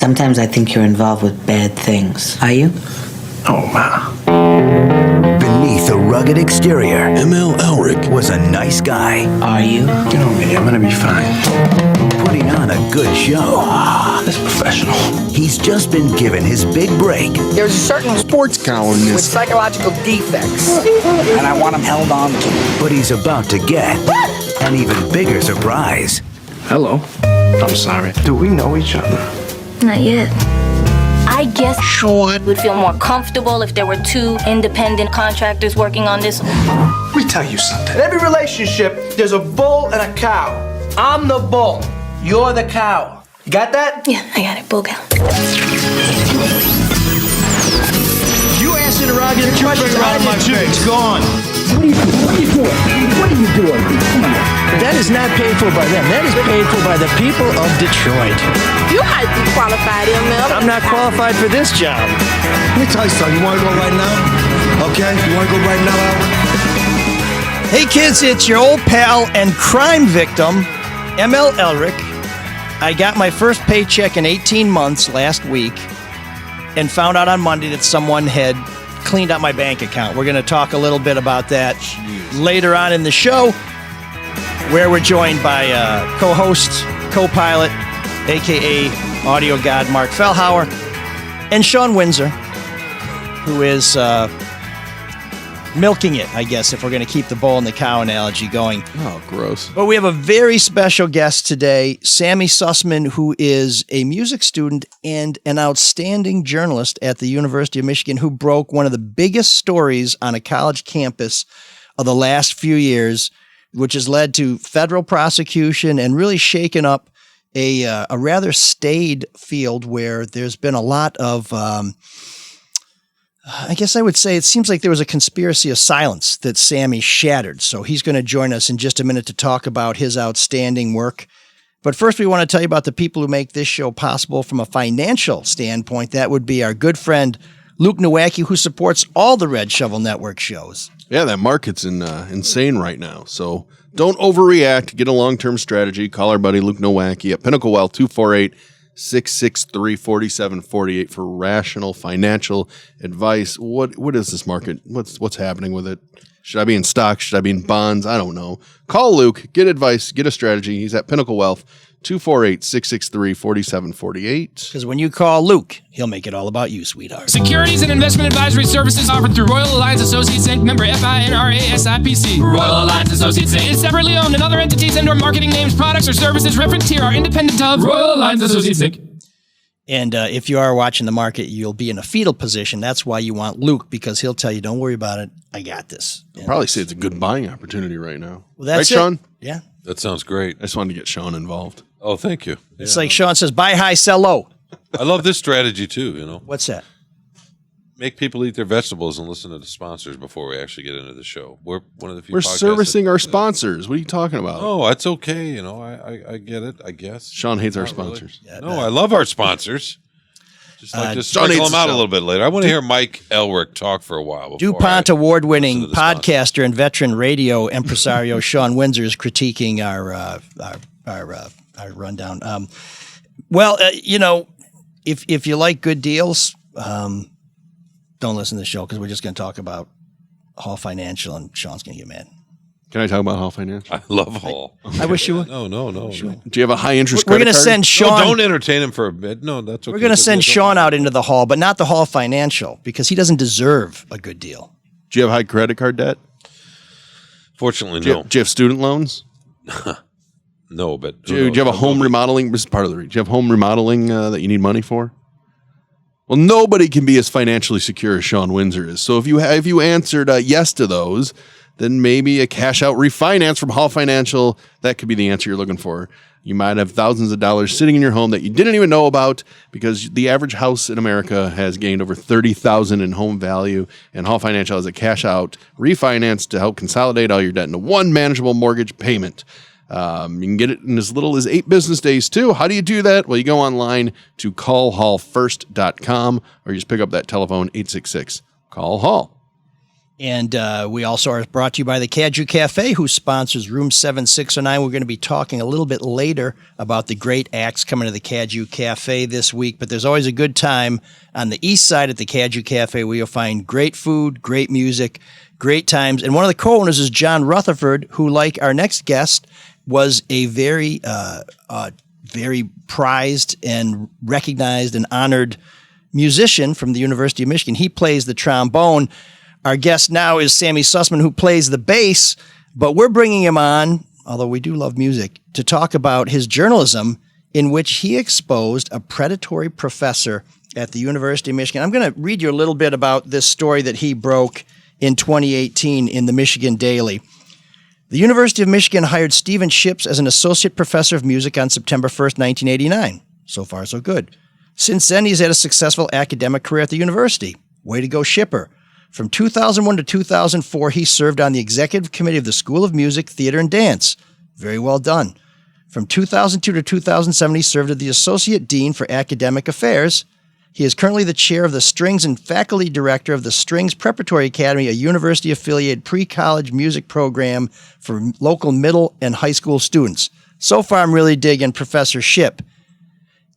Sometimes I think you're involved with bad things. Are you? Oh, ma. Beneath a rugged exterior, ML Elric was a nice guy. Are you? You know me, I'm gonna be fine. Putting on a good show. That's professional. He's just been given his big break. There's a certain Sports columnist with psychological defects, and I want him held on to. But he's about to get an even bigger surprise. Hello. I'm sorry. Do we know each other? Not yet. I guess Shawn would feel more comfortable if there were two independent contractors working on this. Let me tell you something. In every relationship, there's a bull and a cow. I'm the bull. You're the cow. You got that? Yeah, I got it. Bull cow. You answer the interrogative questions. It's gone. What are you doing? That is not paid for by them. That is paid for by the people of Detroit. You might be qualified, ML. I'm not qualified for this job. Let me tell you something. You want to go right now? Okay? You want to go right now, Albert? Hey kids, it's your old pal and crime victim, ML Elric. I got my first paycheck in 18 months last week and found out on Monday that someone had cleaned out my bank account. We're going to talk a little bit about that later on in the show, where we're joined by co-host, co-pilot, a.k.a. audio god Mark Fellhauer, and Shawn Windsor, who is milking it, I guess, if we're going to keep the bull and the cow analogy going. Oh, gross. But we have a very special guest today, Sammy Sussman, who is a music student and an outstanding journalist at the University of Michigan, who broke one of the biggest stories on a college campus of the last few years, which has led to federal prosecution and really shaken up a rather staid field where there's been a lot of... I guess I would say it seems like there was a conspiracy of silence that Sammy shattered. So he's going to join us in just a minute to talk about his outstanding work. But first, we want to tell you about the people who make this show possible from a financial standpoint. That would be our good friend Luke Nowacki, who supports all the Red Shovel Network shows. Yeah, that market's insane right now. So don't overreact. Get a long-term strategy. Call our buddy Luke Nowacki at Pinnacle Wealth 248-663-4748 for rational financial advice. What is this market? What's happening with it? Should I be in stocks? Should I be in bonds? I don't know. Call Luke, get advice, get a strategy. He's at Pinnacle Wealth, 248-663-4748. Because when you call Luke, he'll make it all about you, sweetheart. Securities and investment advisory services offered through Royal Alliance Associates Inc., member FINRA SIPC. Royal Alliance Associates Inc. is separately owned, and other entities and/or marketing names, products, or services referenced here are independent of Royal Alliance Associates Inc. And if you are watching the market, you'll be in a fetal position. That's why you want Luke, because he'll tell you, don't worry about it. I got this. I'll probably say it's a good buying opportunity right now. Well, that's right, Shawn? Yeah. That sounds great. I just wanted to get Shawn involved. Oh, thank you. It's like Shawn says, buy high, sell low. I love this strategy too, you know. What's that? Make people eat their vegetables and listen to the sponsors before we actually get into the show. We're one of the few We're podcasts servicing our sponsors. What are you talking about? Oh, that's okay. You know, I get it, I guess. Shawn hates our Not really. sponsors. Yeah, No, I love our sponsors. Just like to Shawn sprinkle hates them out the a show. little bit later. I want to hear Mike Elric talk for a while. before DuPont I award-winning listen to the sponsors. podcaster and veteran radio impresario Shawn Windsor is critiquing our rundown. You know, if you like good deals, don't listen to the show because we're just going to talk about Hall Financial and Shawn's going to get mad. Can I talk about Hall Financial? I love Hall. I wish you would. No. Do you have a high interest We're credit going to card? send Shawn. No, don't entertain him for a bit. No, that's okay. We're going to send Shawn out into the Hall, but not the Hall Financial because he doesn't deserve a good deal. Do you have high credit card debt? Fortunately, Do no. you have student loans? No, but Do you have a home remodeling? This is part of the reason. Do you have home remodeling that you need money for? Well, nobody can be as financially secure as Shawn Windsor is. So if you answered yes to those, then maybe a cash out refinance from Hall Financial, that could be the answer you're looking for. You might have thousands of dollars sitting in your home that you didn't even know about because the average house in America has gained over $30,000 in home value, and Hall Financial has a cash out refinance to help consolidate all your debt into one manageable mortgage payment. You can get it in as little as 8 business days, too. How do you do that? Well, you go online to callhallfirst.com or you just pick up that telephone, 866-CALL-HALL. And we also are brought to you by the Caju Cafe, who sponsors Room 7609. We're going to be talking a little bit later about the great acts coming to the Caju Cafe this week. But there's always a good time on the east side at the Caju Cafe where you'll find great food, great music, great times. And one of the co-owners is John Rutherford, who, like our next guest, was a very prized and recognized and honored musician from the University of Michigan. He plays the trombone. Our guest now is Sammy Sussman, who plays the bass, but we're bringing him on, although we do love music, to talk about his journalism in which he exposed a predatory professor at the University of Michigan. I'm going to read you a little bit about this story that he broke in 2018 in the Michigan Daily. The University of Michigan hired Stephen Ships as an associate professor of music on September 1st, 1989. So far, so good. Since then, he's had a successful academic career at the university. Way to go, Shipper. From 2001 to 2004, he served on the executive committee of the School of Music, Theater, and Dance. Very well done. From 2002 to 2007, he served as the Associate Dean for Academic Affairs. He is currently the chair of the Strings and faculty director of the Strings Preparatory Academy, a university-affiliated pre-college music program for local middle and high school students. So far, I'm really digging Professor Ship.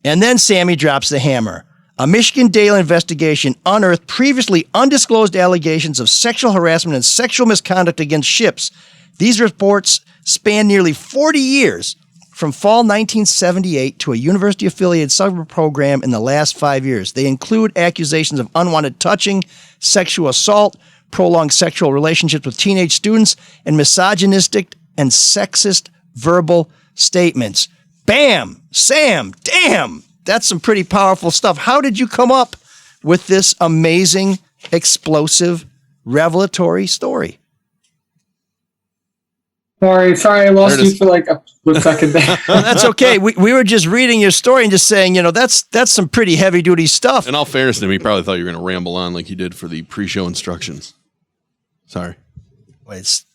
And then Sammy drops the hammer. A Michigan Daily investigation unearthed previously undisclosed allegations of sexual harassment and sexual misconduct against Ships. These reports span nearly 40 years, from fall 1978 to a university-affiliated summer program in the last 5 years. They include accusations of unwanted touching, sexual assault, prolonged sexual relationships with teenage students, and misogynistic and sexist verbal statements. Bam! Sam! Damn! That's some pretty powerful stuff. How did you come up with this amazing, explosive, revelatory story? Sorry, I lost you for like a split second there. That's okay. We were just reading your story and just saying, that's some pretty heavy duty stuff. In all fairness to him, he probably thought you were going to ramble on like you did for the pre-show instructions. Sorry.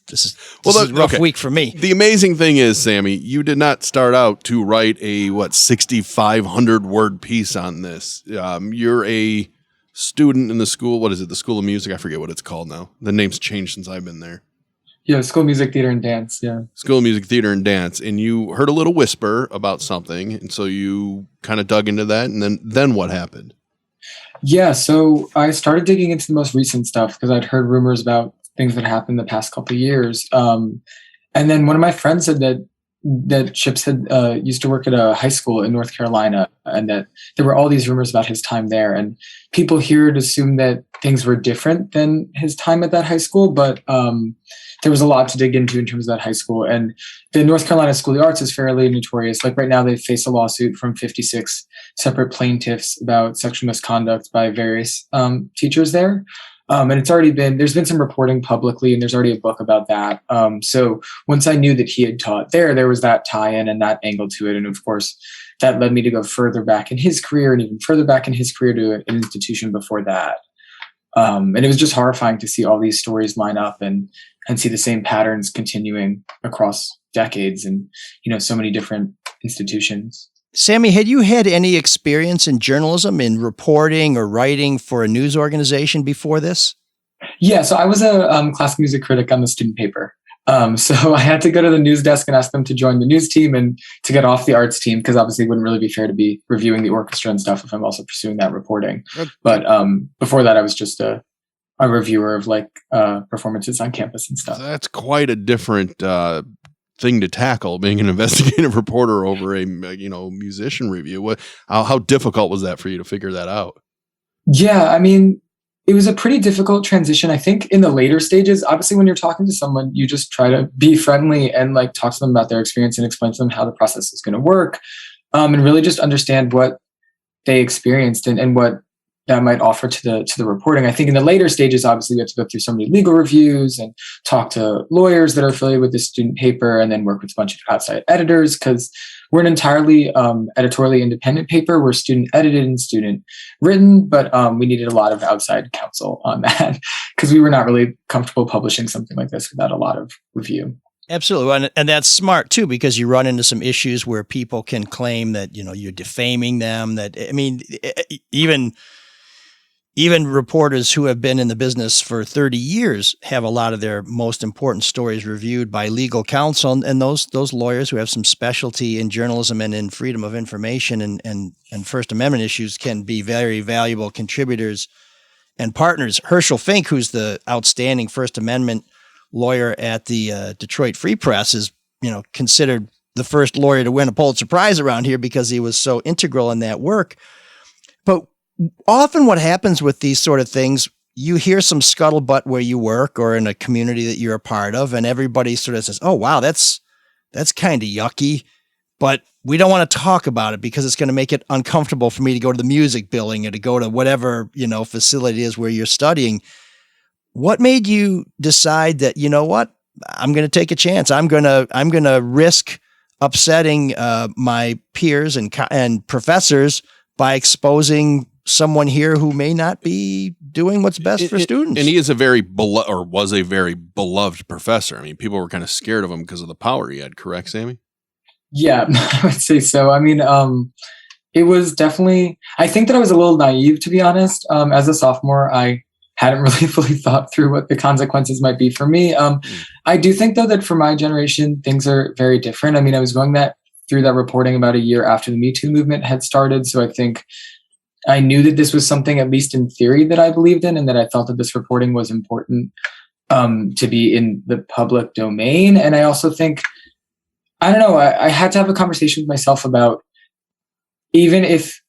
This is a rough week for me. The amazing thing is, Sammy, you did not start out to write a 6,500 word piece on this. You're a student in the school. What is it? The School of Music? I forget what it's called now. The name's changed since I've been there. Yeah, School of Music, Theater, and Dance. Yeah. School of Music, Theater, and Dance. And you heard a little whisper about something, and so you kind of dug into that. And then what happened? Yeah, so I started digging into the most recent stuff because I'd heard rumors about things that happened the past couple of years. And then one of my friends said that Ships had used to work at a high school in North Carolina, and that there were all these rumors about his time there. And people here had assumed that things were different than his time at that high school, but there was a lot to dig into in terms of that high school. And the North Carolina School of the Arts is fairly notorious. Like right now, they face a lawsuit from 56 separate plaintiffs about sexual misconduct by various teachers there. And there's been some reporting publicly, and there's already a book about that. So once I knew that he had taught there was that tie-in and that angle to it. And of course, that led me to go further back in his career and even further back in his career to an institution before that. And it was just horrifying to see all these stories line up and see the same patterns continuing across decades and, so many different institutions. Sammy, had you had any experience in journalism, in reporting or writing for a news organization before this? Yeah, so I was a classical music critic on the student paper. So I had to go to the news desk and ask them to join the news team and to get off the arts team, because obviously it wouldn't really be fair to be reviewing the orchestra and stuff if I'm also pursuing that reporting. But before that, I was just a reviewer of performances on campus and stuff. That's quite a different thing to tackle, being an investigative reporter over a musician review. How difficult was that for you to figure that out? Yeah, I mean, it was a pretty difficult transition. I think in the later stages, obviously when you're talking to someone, you just try to be friendly and talk to them about their experience and explain to them how the process is going to work, and really just understand what they experienced and what that might offer to the reporting. I think in the later stages, obviously we have to go through so many legal reviews and talk to lawyers that are affiliated with the student paper, and then work with a bunch of outside editors, because we're an entirely editorially independent paper. We're student edited and student written, but we needed a lot of outside counsel on that because we were not really comfortable publishing something like this without a lot of review. Absolutely. And that's smart too, because you run into some issues where people can claim that, you're defaming them, that, I mean, even even reporters who have been in the business for 30 years have a lot of their most important stories reviewed by legal counsel. And those lawyers who have some specialty in journalism and in freedom of information and First Amendment issues can be very valuable contributors and partners. Herschel Fink, who's the outstanding First Amendment lawyer at the Detroit Free Press, is, considered the first lawyer to win a Pulitzer Prize around here because he was so integral in that work. But often what happens with these sort of things, you hear some scuttlebutt where you work or in a community that you're a part of, and everybody sort of says, oh, wow, that's kind of yucky, but we don't want to talk about it because it's going to make it uncomfortable for me to go to the music building or to go to whatever, facility is where you're studying. What made you decide that, you know what, I'm going to take a chance. I'm going to risk upsetting my peers and professors by exposing someone here who may not be doing what's best for students. And he is was a very beloved professor. I mean, people were kind of scared of him because of the power he had, correct, Sammy? Yeah, I would say so. I mean, it was definitely, I think that I was a little naive, to be honest. As a sophomore, I hadn't really fully thought through what the consequences might be for me. I do think, though, that for my generation, things are very different. I mean, I was going through that reporting about a year after the Me Too movement had started. So I think I knew that this was something, at least in theory, that I believed in, and that I felt that this reporting was important to be in the public domain. And I also think, I don't know, I had to have a conversation with myself about, even if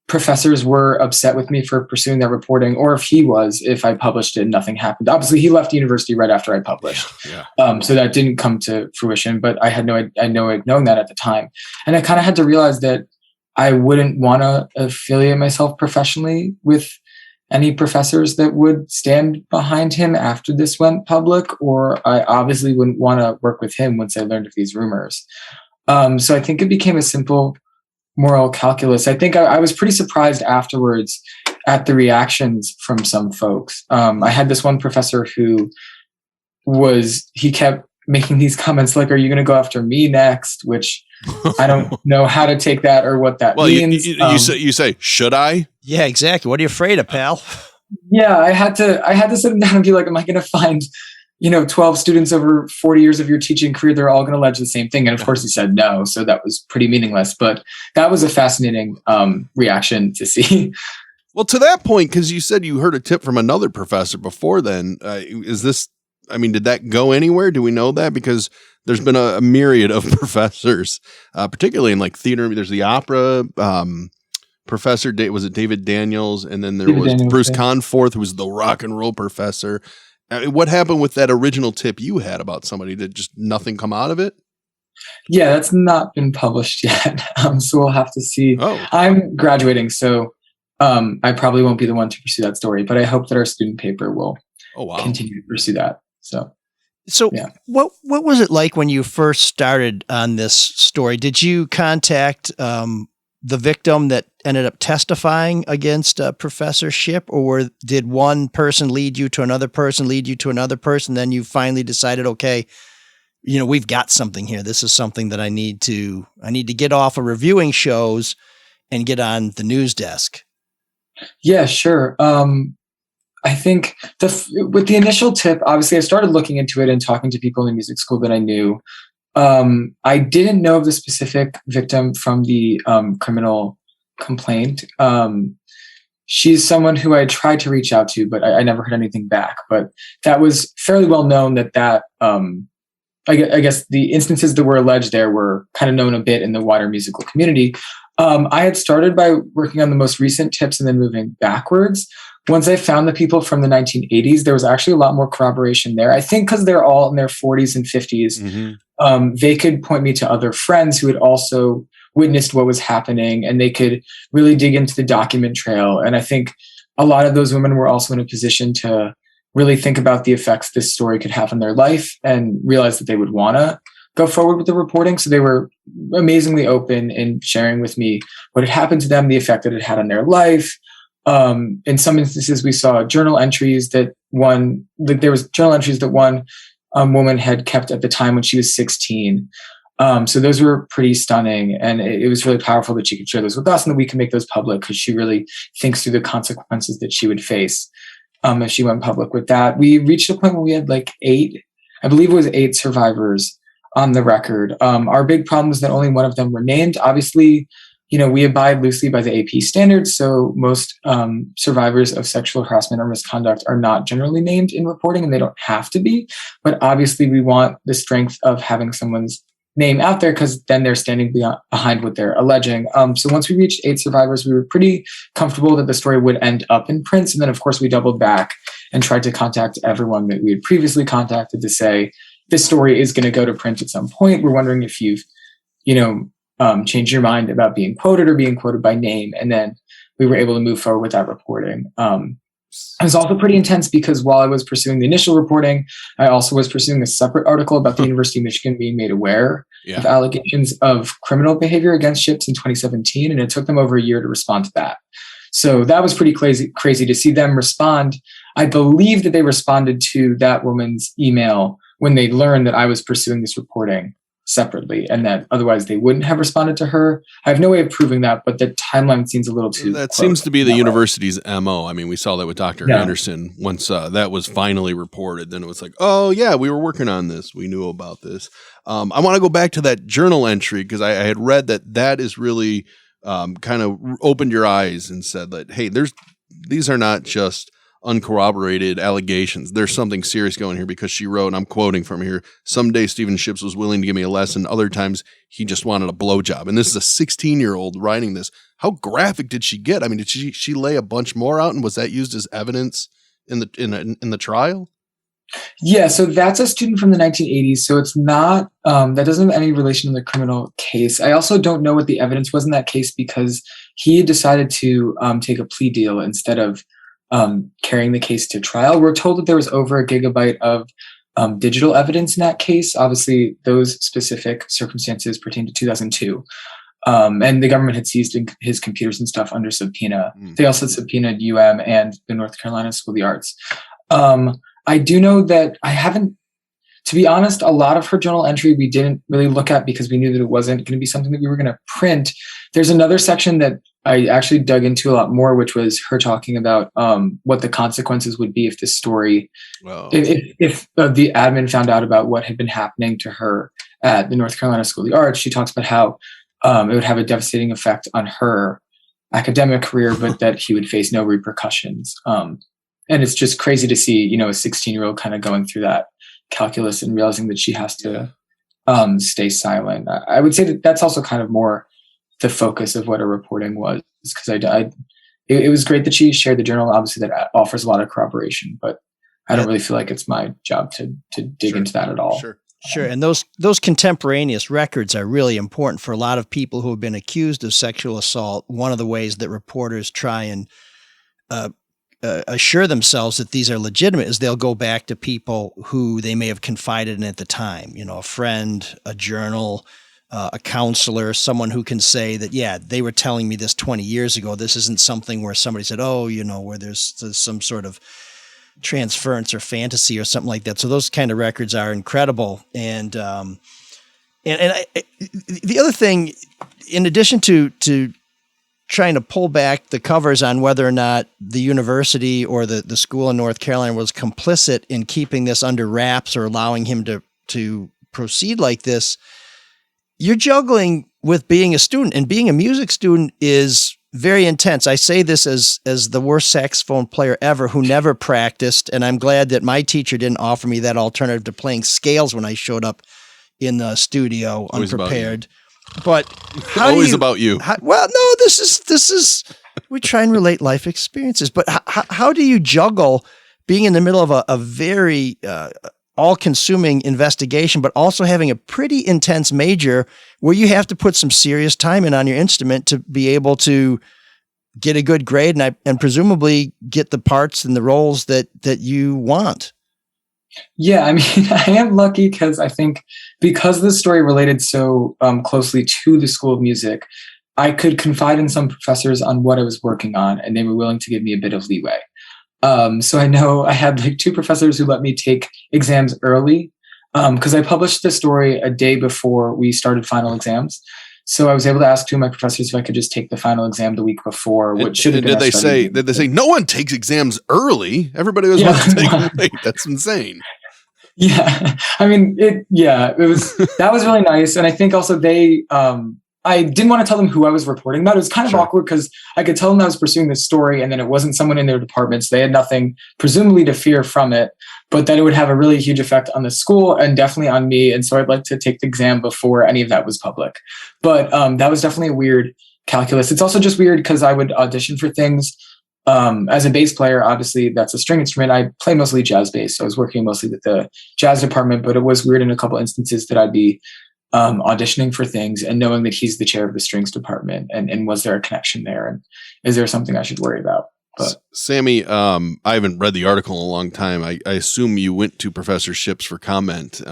professors were upset with me for pursuing that reporting, or if I published it and nothing happened. Obviously, he left university right after I published. Yeah. So that didn't come to fruition, but I had no knowing that at the time. And I kind of had to realize that I wouldn't want to affiliate myself professionally with any professors that would stand behind him after this went public, or I obviously wouldn't want to work with him once I learned of these rumors. So I think it became a simple moral calculus. I think I was pretty surprised afterwards at the reactions from some folks. I had this one professor who he kept making these comments like, are you going to go after me next? Which I don't know how to take that or what that means. You say, should I? Yeah, exactly. What are you afraid of, pal? Yeah, I had to sit him down and be like, am I going to find, 12 students over 40 years of your teaching career, they're all going to allege the same thing? And of course he said no. So that was pretty meaningless, but that was a fascinating reaction to see. Well, to that point, because you said you heard a tip from another professor before then, did that go anywhere? Do we know that? Because there's been a myriad of professors, particularly in like theater. There's the opera professor, was it David Daniels? And then there was Bruce Conforth, who was the rock and roll professor. What happened with that original tip you had about somebody? Did just nothing come out of it? Yeah, that's not been published yet. So we'll have to see. Oh. I'm graduating, so I probably won't be the one to pursue that story, but I hope that our student paper will continue to pursue that. So yeah. What was it like when you first started on this story? Did you contact the victim that ended up testifying against Professor Shipp, or did one person lead you to another person, then you finally decided, okay, we've got something here. This is something that I need to get off of reviewing shows and get on the news desk? Yeah, sure. I think with the initial tip, obviously I started looking into it and talking to people in the music school that I knew. I didn't know of the specific victim from the criminal complaint. She's someone who I tried to reach out to, but I never heard anything back. But that was fairly well known that I guess the instances that were alleged there were kind of known a bit in the wider musical community. I had started by working on the most recent tips and then moving backwards. Once I found the people from the 1980s, there was actually a lot more corroboration there. I think because they're all in their 40s and 50s, they could point me to other friends who had also witnessed what was happening, and they could really dig into the document trail. And I think a lot of those women were also in a position to really think about the effects this story could have on their life and realize that they would want to go forward with the reporting. So they were amazingly open in sharing with me what had happened to them, the effect that it had on their life. In some instances, we saw journal entries that one woman had kept at the time when she was 16. So those were pretty stunning, and it was really powerful that she could share those with us and that we could make those public, because she really thinks through the consequences that she would face if she went public with that. We reached a point where we had like 8 survivors on the record. Our big problem was that only one of them were named. Obviously, we abide loosely by the AP standards, so most survivors of sexual harassment or misconduct are not generally named in reporting, and they don't have to be. But obviously, we want the strength of having someone's name out there, because then they're standing behind what they're alleging. So once we reached 8 survivors, we were pretty comfortable that the story would end up in print. And then, of course, we doubled back and tried to contact everyone that we had previously contacted to say, this story is going to go to print at some point. We're wondering if you've, changed your mind about being quoted or being quoted by name. And then we were able to move forward with that reporting. It was also pretty intense because while I was pursuing the initial reporting, I also was pursuing a separate article about the University of Michigan being made aware of allegations of criminal behavior against ships in 2017. And it took them over a year to respond to that. So that was pretty crazy to see them respond. I believe that they responded to that woman's email when they learned that I was pursuing this reporting separately, and that otherwise they wouldn't have responded to her. I have no way of proving that, but the timeline seems a little too That seems to be the university's MO. I mean, we saw that with Dr. Anderson. Once that was finally reported, then it was like, oh yeah, we were working on this. We knew about this. I want to go back to that journal entry, because I had read that is really kind of opened your eyes and said that, hey, these are not just uncorroborated allegations. There's something serious going here, because she wrote, and I'm quoting from here, "Someday Stephen Ships was willing to give me a lesson. Other times he just wanted a blowjob." And this is a 16-year-old writing this. How graphic did she get? I mean, did she lay a bunch more out, and was that used as evidence in the trial? Yeah, so that's a student from the 1980s. So it's not, that doesn't have any relation to the criminal case. I also don't know what the evidence was in that case, because he decided to take a plea deal instead of carrying the case to trial. We're told that there was over 1 gigabyte of digital evidence in that case. Obviously, those specific circumstances pertain to 2002. And the government had seized his computers and stuff under subpoena. They also subpoenaed UM and the North Carolina School of the Arts. I do know that I haven't, to be honest, a lot of her journal entry we didn't really look at because we knew that it wasn't going to be something that we were going to print. There's another section that I actually dug into a lot more, which was her talking about what the consequences would be if this story, if the admin found out about what had been happening to her at the North Carolina School of the Arts. She talks about how it would have a devastating effect on her academic career, but that he would face no repercussions. And it's just crazy to see, a 16-year-old kind of going through that calculus and realizing that she has to stay silent. I would say that that's also kind of more the focus of what her reporting was, because it was great that she shared the journal. Obviously, that offers a lot of corroboration, but I don't really feel like it's my job to dig into that at all. Sure. And those contemporaneous records are really important for a lot of people who have been accused of sexual assault. One of the ways that reporters try and assure themselves that these are legitimate is they'll go back to people who they may have confided in at the time, a friend, a journal, a counselor, someone who can say that, yeah, they were telling me this 20 years ago. This isn't something where somebody said, where there's some sort of transference or fantasy or something like that. So those kind of records are incredible. And the other thing, in addition to trying to pull back the covers on whether or not the university or the school in North Carolina was complicit in keeping this under wraps or allowing him to proceed like this, you're juggling with being a student, and being a music student is very intense. I say this as the worst saxophone player ever who never practiced, and I'm glad that my teacher didn't offer me that alternative to playing scales when I showed up in the studio unprepared. But always about you. This is we try and relate life experiences, but how do you juggle being in the middle of a very all-consuming investigation, but also having a pretty intense major where you have to put some serious time in on your instrument to be able to get a good grade and presumably get the parts and the roles that you want? Yeah, I mean, I am lucky because I think because the story related so closely to the School of Music, I could confide in some professors on what I was working on, and they were willing to give me a bit of leeway. So I know I had like 2 professors who let me take exams early because I published the story a day before we started final exams. So I was able to ask two of my professors if I could just take the final exam the week before. What should have been? Did they say no one takes exams early? Everybody was about to take them late. That's insane. Yeah, I mean, it was that was really nice, and I think also they. I didn't want to tell them who I was reporting about. It was kind of awkward because I could tell them I was pursuing this story and then it wasn't someone in their department. So they had nothing presumably to fear from it, but that it would have a really huge effect on the school and definitely on me. And so I'd like to take the exam before any of that was public. But that was definitely a weird calculus. It's also just weird because I would audition for things. As a bass player, obviously that's a string instrument. I play mostly jazz bass. So I was working mostly with the jazz department, but it was weird in a couple instances that I'd be auditioning for things and knowing that he's the chair of the strings department and was there a connection there and is there something I should worry about? But Sammy, I haven't read the article in a long time. I assume you went to Professor Ships for comment.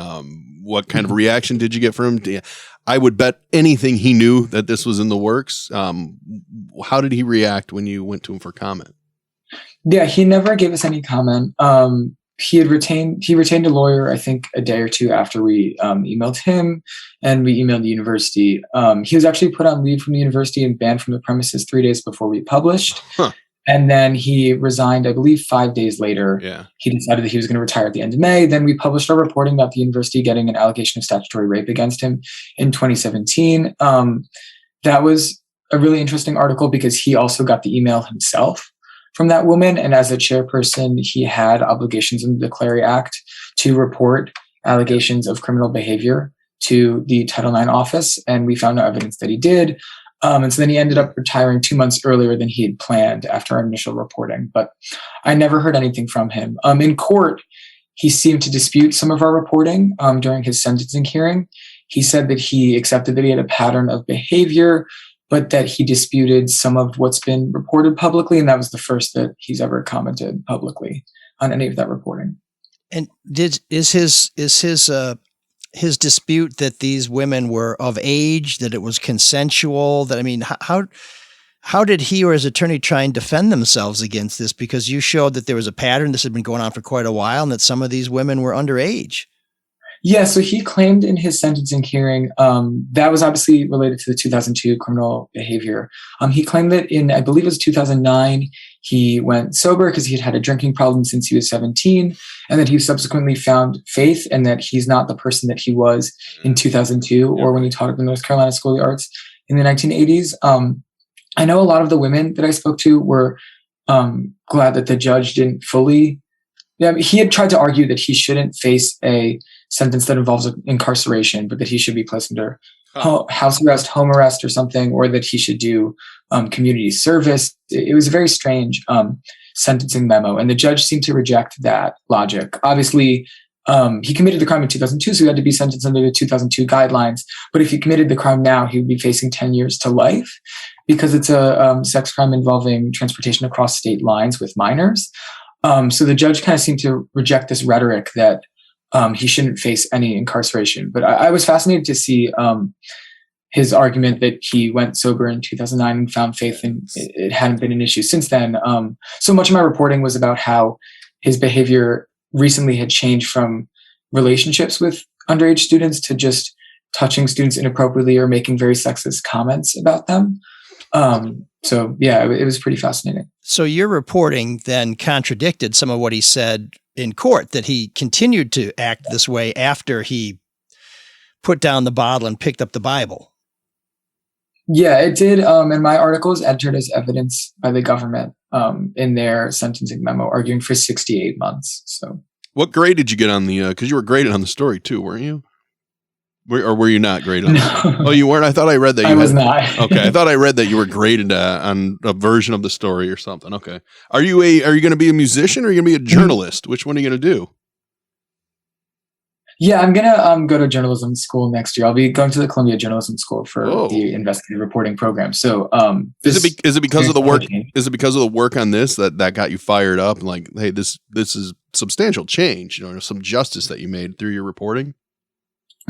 What kind of reaction did you get from him? I would bet anything he knew that this was in the works. How did he react when you went to him for comment? Yeah, he never gave us any comment. He retained a lawyer, I think, a day or two after we emailed him and we emailed the university. He was actually put on leave from the university and banned from the premises 3 days before we published. And then he resigned, I believe, 5 days later. He decided that he was going to retire at the end of May. Then we published our reporting about the university getting an allegation of statutory rape against him in 2017. That was a really interesting article because he also got the email himself from that woman. And as a chairperson, he had obligations in the Clary Act to report allegations of criminal behavior to the Title IX office. And we found no evidence that he did. And so then he ended up retiring 2 months earlier than he had planned after our initial reporting. But I never heard anything from him. In court, he seemed to dispute some of our reporting during his sentencing hearing. He said that he accepted that he had a pattern of behavior, but that he disputed some of what's been reported publicly. And that was the first that he's ever commented publicly on any of that reporting. And is his dispute that these women were of age, that it was consensual, that, I mean, how did he or his attorney try and defend themselves against this? Because you showed that there was a pattern, this had been going on for quite a while, and that some of these women were underage. Yeah, so he claimed in his sentencing hearing, that was obviously related to the 2002 criminal behavior. He claimed that in, I believe it was 2009, he went sober because he had had a drinking problem since he was 17, and that he subsequently found faith and that he's not the person that he was in 2002 or when he taught at the North Carolina School of the Arts in the 1980s. I know a lot of the women that I spoke to were glad that the judge didn't fully. Yeah, he had tried to argue that he shouldn't face a sentence that involves incarceration, but that he should be placed under house arrest, home arrest or something, or that he should do community service. It was a very strange sentencing memo, and the judge seemed to reject that logic. Obviously, he committed the crime in 2002, so he had to be sentenced under the 2002 guidelines. But if he committed the crime now, he would be facing 10 years to life because it's a sex crime involving transportation across state lines with minors. So the judge kind of seemed to reject this rhetoric that he shouldn't face any incarceration. But I was fascinated to see his argument that he went sober in 2009 and found faith, and it hadn't been an issue since then. So much of my reporting was about how his behavior recently had changed from relationships with underage students to just touching students inappropriately or making very sexist comments about them. So yeah, it was pretty fascinating. So your reporting then contradicted some of what he said in court, that he continued to act this way after he put down the bottle and picked up the Bible. Yeah, it did. And my article is entered as evidence by the government in their sentencing memo, arguing for 68 months. So, what grade did you get on the? Because you were graded on the story too, weren't you? Or were you not graded? No. Oh, you weren't? I thought I read that. I was not. Okay, I thought I read that you were graded on a version of the story or something. Okay, are you going to be a musician or are you going to be a journalist? Which one are you going to do? Yeah, I'm gonna go to journalism school next year. I'll be going to the Columbia Journalism School for the investigative reporting program. So, is it because of the work? Is it because of the work on this that got you fired up? Like, hey, this is substantial change. You know, some justice that you made through your reporting.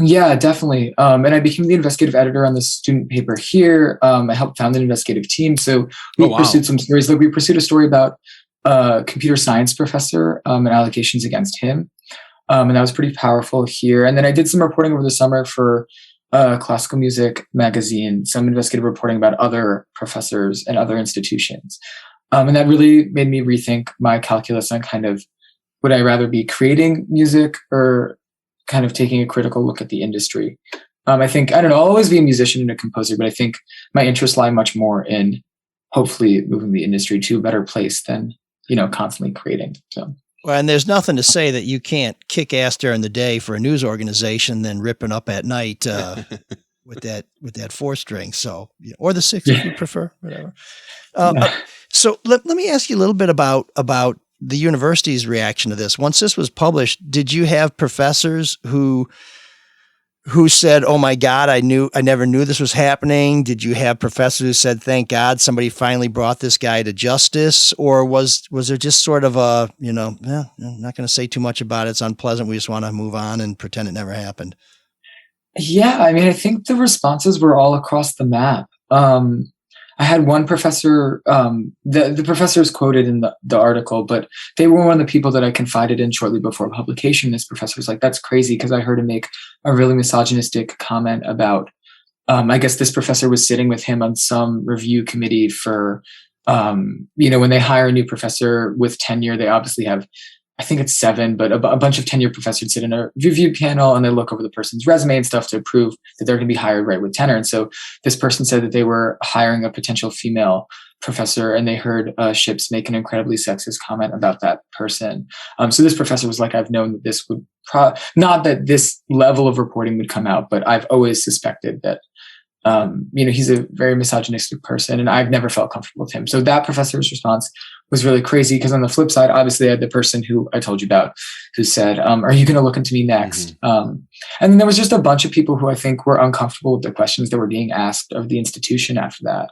Yeah, definitely. And I became the investigative editor on the student paper here. I helped found an investigative team. So we pursued some stories. Like we pursued a story about a computer science professor and allegations against him. And that was pretty powerful here. And then I did some reporting over the summer for classical music magazine, some investigative reporting about other professors and other institutions. And that really made me rethink my calculus on kind of, would I rather be creating music or kind of taking a critical look at the industry? I think, I don't know, I'll always be a musician and a composer, but I think my interests lie much more in hopefully moving the industry to a better place than, constantly creating. So. Well, and there's nothing to say that you can't kick ass during the day for a news organization than ripping up at night with that 4-string. So, or the 6 if you prefer, whatever. So let me ask you a little bit about the university's reaction to this. Once this was published, did you have professors who said, "Oh my God, I never knew this was happening"? Did you have professors who said, "Thank God somebody finally brought this guy to justice"? Or was there just sort of a, I'm not going to say too much about it. It's unpleasant. We just want to move on and pretend it never happened. Yeah. I mean, I think the responses were all across the map. I had one professor, the professor is quoted in the article, but they were one of the people that I confided in shortly before publication. This professor was like, "That's crazy," because I heard him make a really misogynistic comment about, I guess this professor was sitting with him on some review committee for, when they hire a new professor with tenure, they obviously have, I think it's 7, but a bunch of tenured professors sit in a review panel and they look over the person's resume and stuff to prove that they're going to be hired right with tenure. And so this person said that they were hiring a potential female professor and they heard Ships make an incredibly sexist comment about that person. So this professor was like, "I've known that this would not that this level of reporting would come out, but I've always suspected that he's a very misogynistic person and I've never felt comfortable with him." So that professor's response was really crazy, because on the flip side, obviously I had the person who I told you about who said, "Are you going to look into me next?" And then there was just a bunch of people who I think were uncomfortable with the questions that were being asked of the institution after that.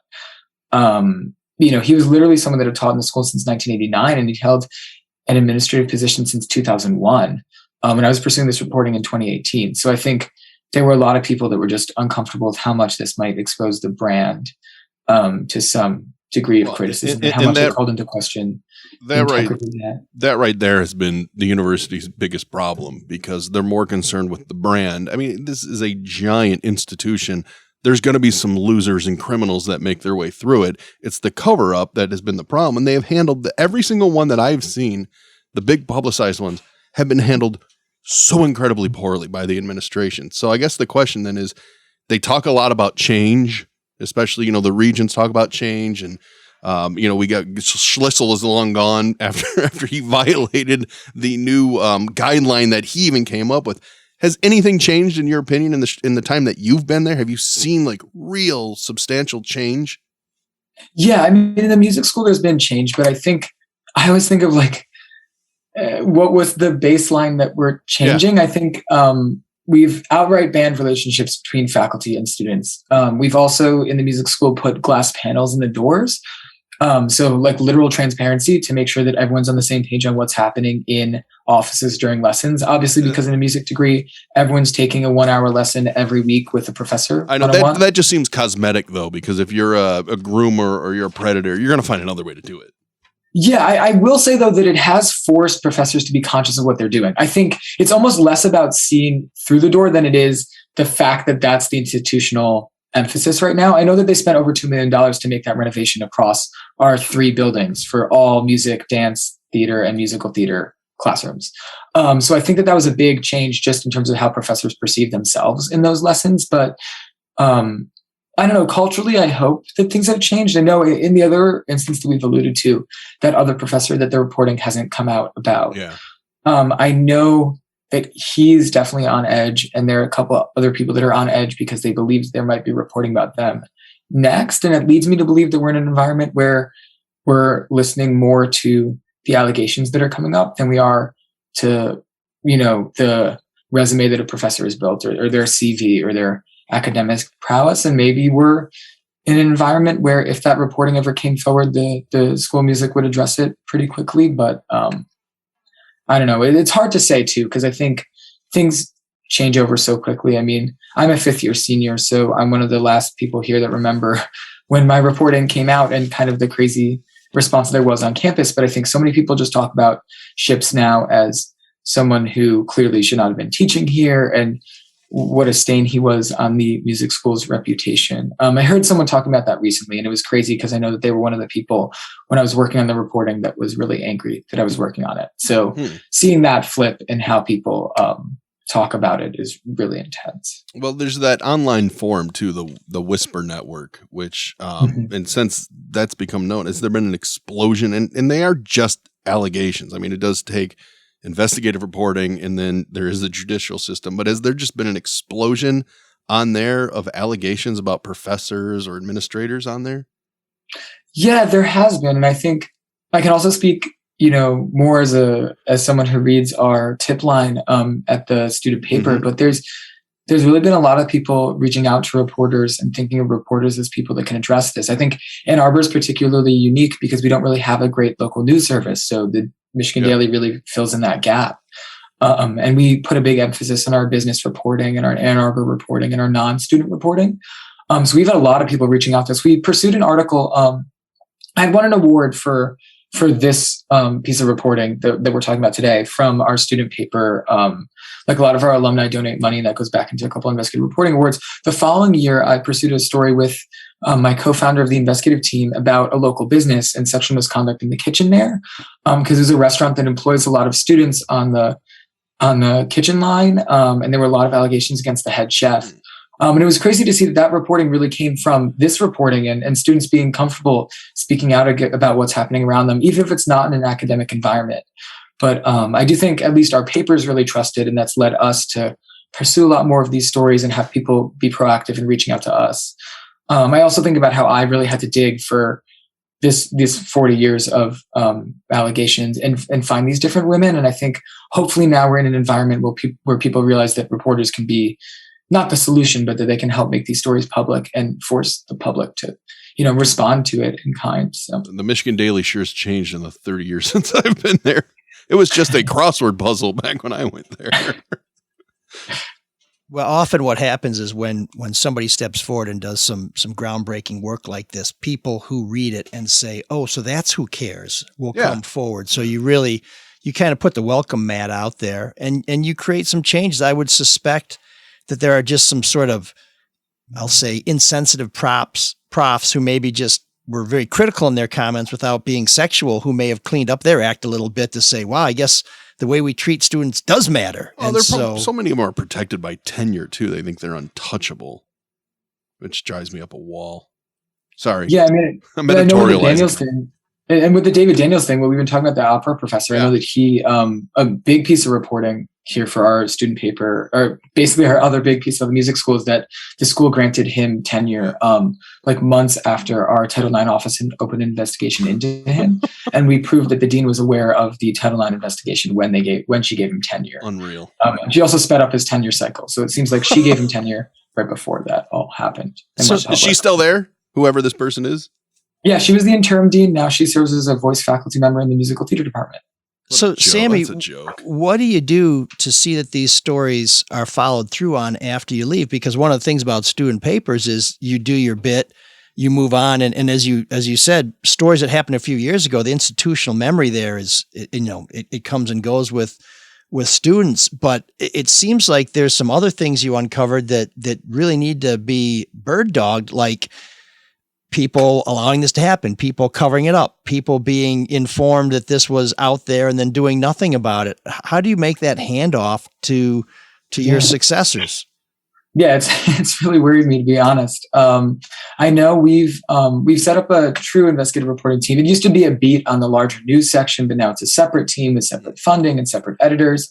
He was literally someone that had taught in the school since 1989 and he'd held an administrative position since 2001. And I was pursuing this reporting in 2018. So I think there were a lot of people that were just uncomfortable with how much this might expose the brand to some degree of criticism, and how much it called into question that right there has been the university's biggest problem, because they're more concerned with the brand. I mean, this is a giant institution. There's going to be some losers and criminals that make their way through it. It's the cover up that has been the problem, and they have handled every single one that I've seen. The big publicized ones have been handled so incredibly poorly by the administration. So I guess the question then is, they talk a lot about change, especially, the regions talk about change. And, we got Schlissel is long gone after he violated the new guideline that he even came up with. Has anything changed in your opinion in the time that you've been there? Have you seen like real substantial change? Yeah. I mean, in the music school, there's been change, but I always think of like, what was the baseline that we're changing? Yeah. I think we've outright banned relationships between faculty and students. We've also, in the music school, put glass panels in the doors. So like literal transparency to make sure that everyone's on the same page on what's happening in offices during lessons. Obviously, because in a music degree, everyone's taking a 1-hour lesson every week with a professor. I know that just seems cosmetic though, because if you're a groomer or you're a predator, you're going to find another way to do it. Yeah, I will say, though, that it has forced professors to be conscious of what they're doing. I think it's almost less about seeing through the door than it is the fact that that's the institutional emphasis right now. I know that they spent over $2 million to make that renovation across our 3 buildings for all music, dance, theater, and musical theater classrooms. So I think that was a big change just in terms of how professors perceive themselves in those lessons. But I don't know, culturally, I hope that things have changed. I know in the other instance that we've alluded to, that other professor that the reporting hasn't come out about. Yeah. I know that he's definitely on edge, and there are a couple of other people that are on edge because they believe there might be reporting about them next. And it leads me to believe that we're in an environment where we're listening more to the allegations that are coming up than we are to, the resume that a professor has built or their CV or their academic prowess. And maybe we're in an environment where if that reporting ever came forward, the school of music would address it pretty quickly. But I don't know. It's hard to say too, because I think things change over so quickly. I mean, I'm a 5th-year senior, so I'm one of the last people here that remember when my reporting came out and kind of the crazy response there was on campus. But I think so many people just talk about Ships now as someone who clearly should not have been teaching here, and what a stain he was on the music school's reputation. I heard someone talking about that recently, and it was crazy because I know that they were one of the people when I was working on the reporting that was really angry that I was working on it. So seeing that flip and how people talk about it is really intense. Well, there's that online forum too, the Whisper Network, which and since that's become known, has there been an explosion, and they are just allegations. I mean, it does take investigative reporting, and then there is the judicial system. But has there just been an explosion on there of allegations about professors or administrators on there? Yeah, there has been, and I think I can also speak, more as someone who reads our tip line at the student paper. But there's really been a lot of people reaching out to reporters and thinking of reporters as people that can address this. I think Ann Arbor is particularly unique because we don't really have a great local news service. So the Michigan Daily really fills in that gap. And we put a big emphasis on our business reporting and our Ann Arbor reporting and our non-student reporting. So we've had a lot of people reaching out to us. We pursued an article. I won an award for this piece of reporting that we're talking about today from our student paper. Like a lot of our alumni donate money, and that goes back into a couple of investigative reporting awards. The following year, I pursued a story with my co-founder of the investigative team about a local business and sexual misconduct in the kitchen there, because there's a restaurant that employs a lot of students on the kitchen line, and there were a lot of allegations against the head chef. And it was crazy to see that reporting really came from this reporting and students being comfortable speaking out about what's happening around them, even if it's not in an academic environment. But I do think at least our paper is really trusted, and that's led us to pursue a lot more of these stories and have people be proactive in reaching out to us. I also think about how I really had to dig for this 40 years of allegations and find these different women. And I think hopefully now we're in an environment where people realize that reporters can be not the solution, but that they can help make these stories public and force the public to, respond to it in kind. So the Michigan Daily sure has changed in the 30 years since I've been there. It was just a crossword puzzle back when I went there. Well, often what happens is when somebody steps forward and does some groundbreaking work like this, people who read it and say, "Oh, so that's who cares," will come forward. So you kind of put the welcome mat out there, and you create some changes. I would suspect that there are just some sort of, I'll say, insensitive profs who maybe just were very critical in their comments without being sexual, who may have cleaned up their act a little bit to say, wow, I guess the way we treat students does matter. Oh, so many of them are protected by tenure too. They think they're untouchable, which drives me up a wall. Sorry. Yeah, I mean, I'm editorializing. And with the David Daniels thing, what we've been talking about, the opera professor, I know that he, a big piece of reporting here for our student paper, or basically our other big piece of the music school, is that the school granted him tenure like months after our Title IX office had opened an investigation into him. And we proved that the dean was aware of the Title IX investigation when she gave him tenure. Unreal. She also sped up his tenure cycle. So it seems like she gave him tenure right before that all happened. So is she still there? Whoever this person is? Yeah, she was the interim dean. Now she serves as a voice faculty member in the musical theater department. So, Sammy, what do you do to see that these stories are followed through on after you leave? Because one of the things about student papers is you do your bit, you move on, and as you said, stories that happened a few years ago, the institutional memory there is, it comes and goes with students. But it seems like there's some other things you uncovered that really need to be bird dogged, like people allowing this to happen, people covering it up, people being informed that this was out there and then doing nothing about it. How do you make that handoff to your successors? Yeah, it's really worried me, to be honest. I know we've set up a true investigative reporting team. It used to be a beat on the larger news section, but now it's a separate team with separate funding and separate editors.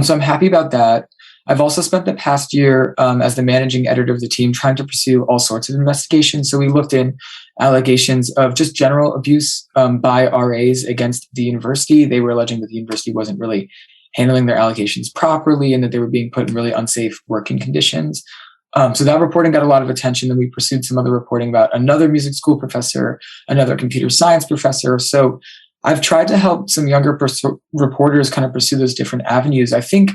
So I'm happy about that. I've also spent the past year as the managing editor of the team trying to pursue all sorts of investigations. So we looked in allegations of just general abuse by RAs against the university. They were alleging that the university wasn't really handling their allegations properly and that they were being put in really unsafe working conditions. So that reporting got a lot of attention. Then we pursued some other reporting about another music school professor, another computer science professor. So I've tried to help some younger reporters kind of pursue those different avenues. I think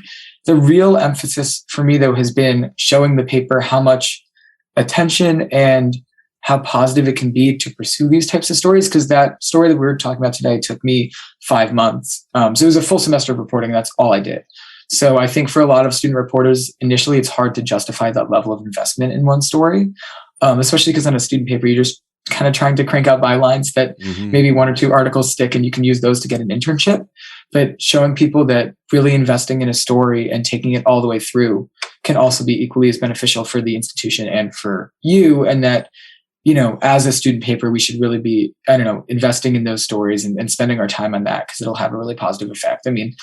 the real emphasis for me, though, has been showing the paper how much attention and how positive it can be to pursue these types of stories. Because that story that we were talking about today took me 5 months. So it was a full semester of reporting. That's all I did. So I think for a lot of student reporters, initially it's hard to justify that level of investment in one story, especially because on a student paper, you're just kind of trying to crank out bylines that maybe 1 or 2 articles stick and you can use those to get an internship. But showing people that really investing in a story and taking it all the way through can also be equally as beneficial for the institution and for you. And that, you know, as a student paper, we should really be, investing in those stories and spending our time on that because it'll have a really positive effect. I mean,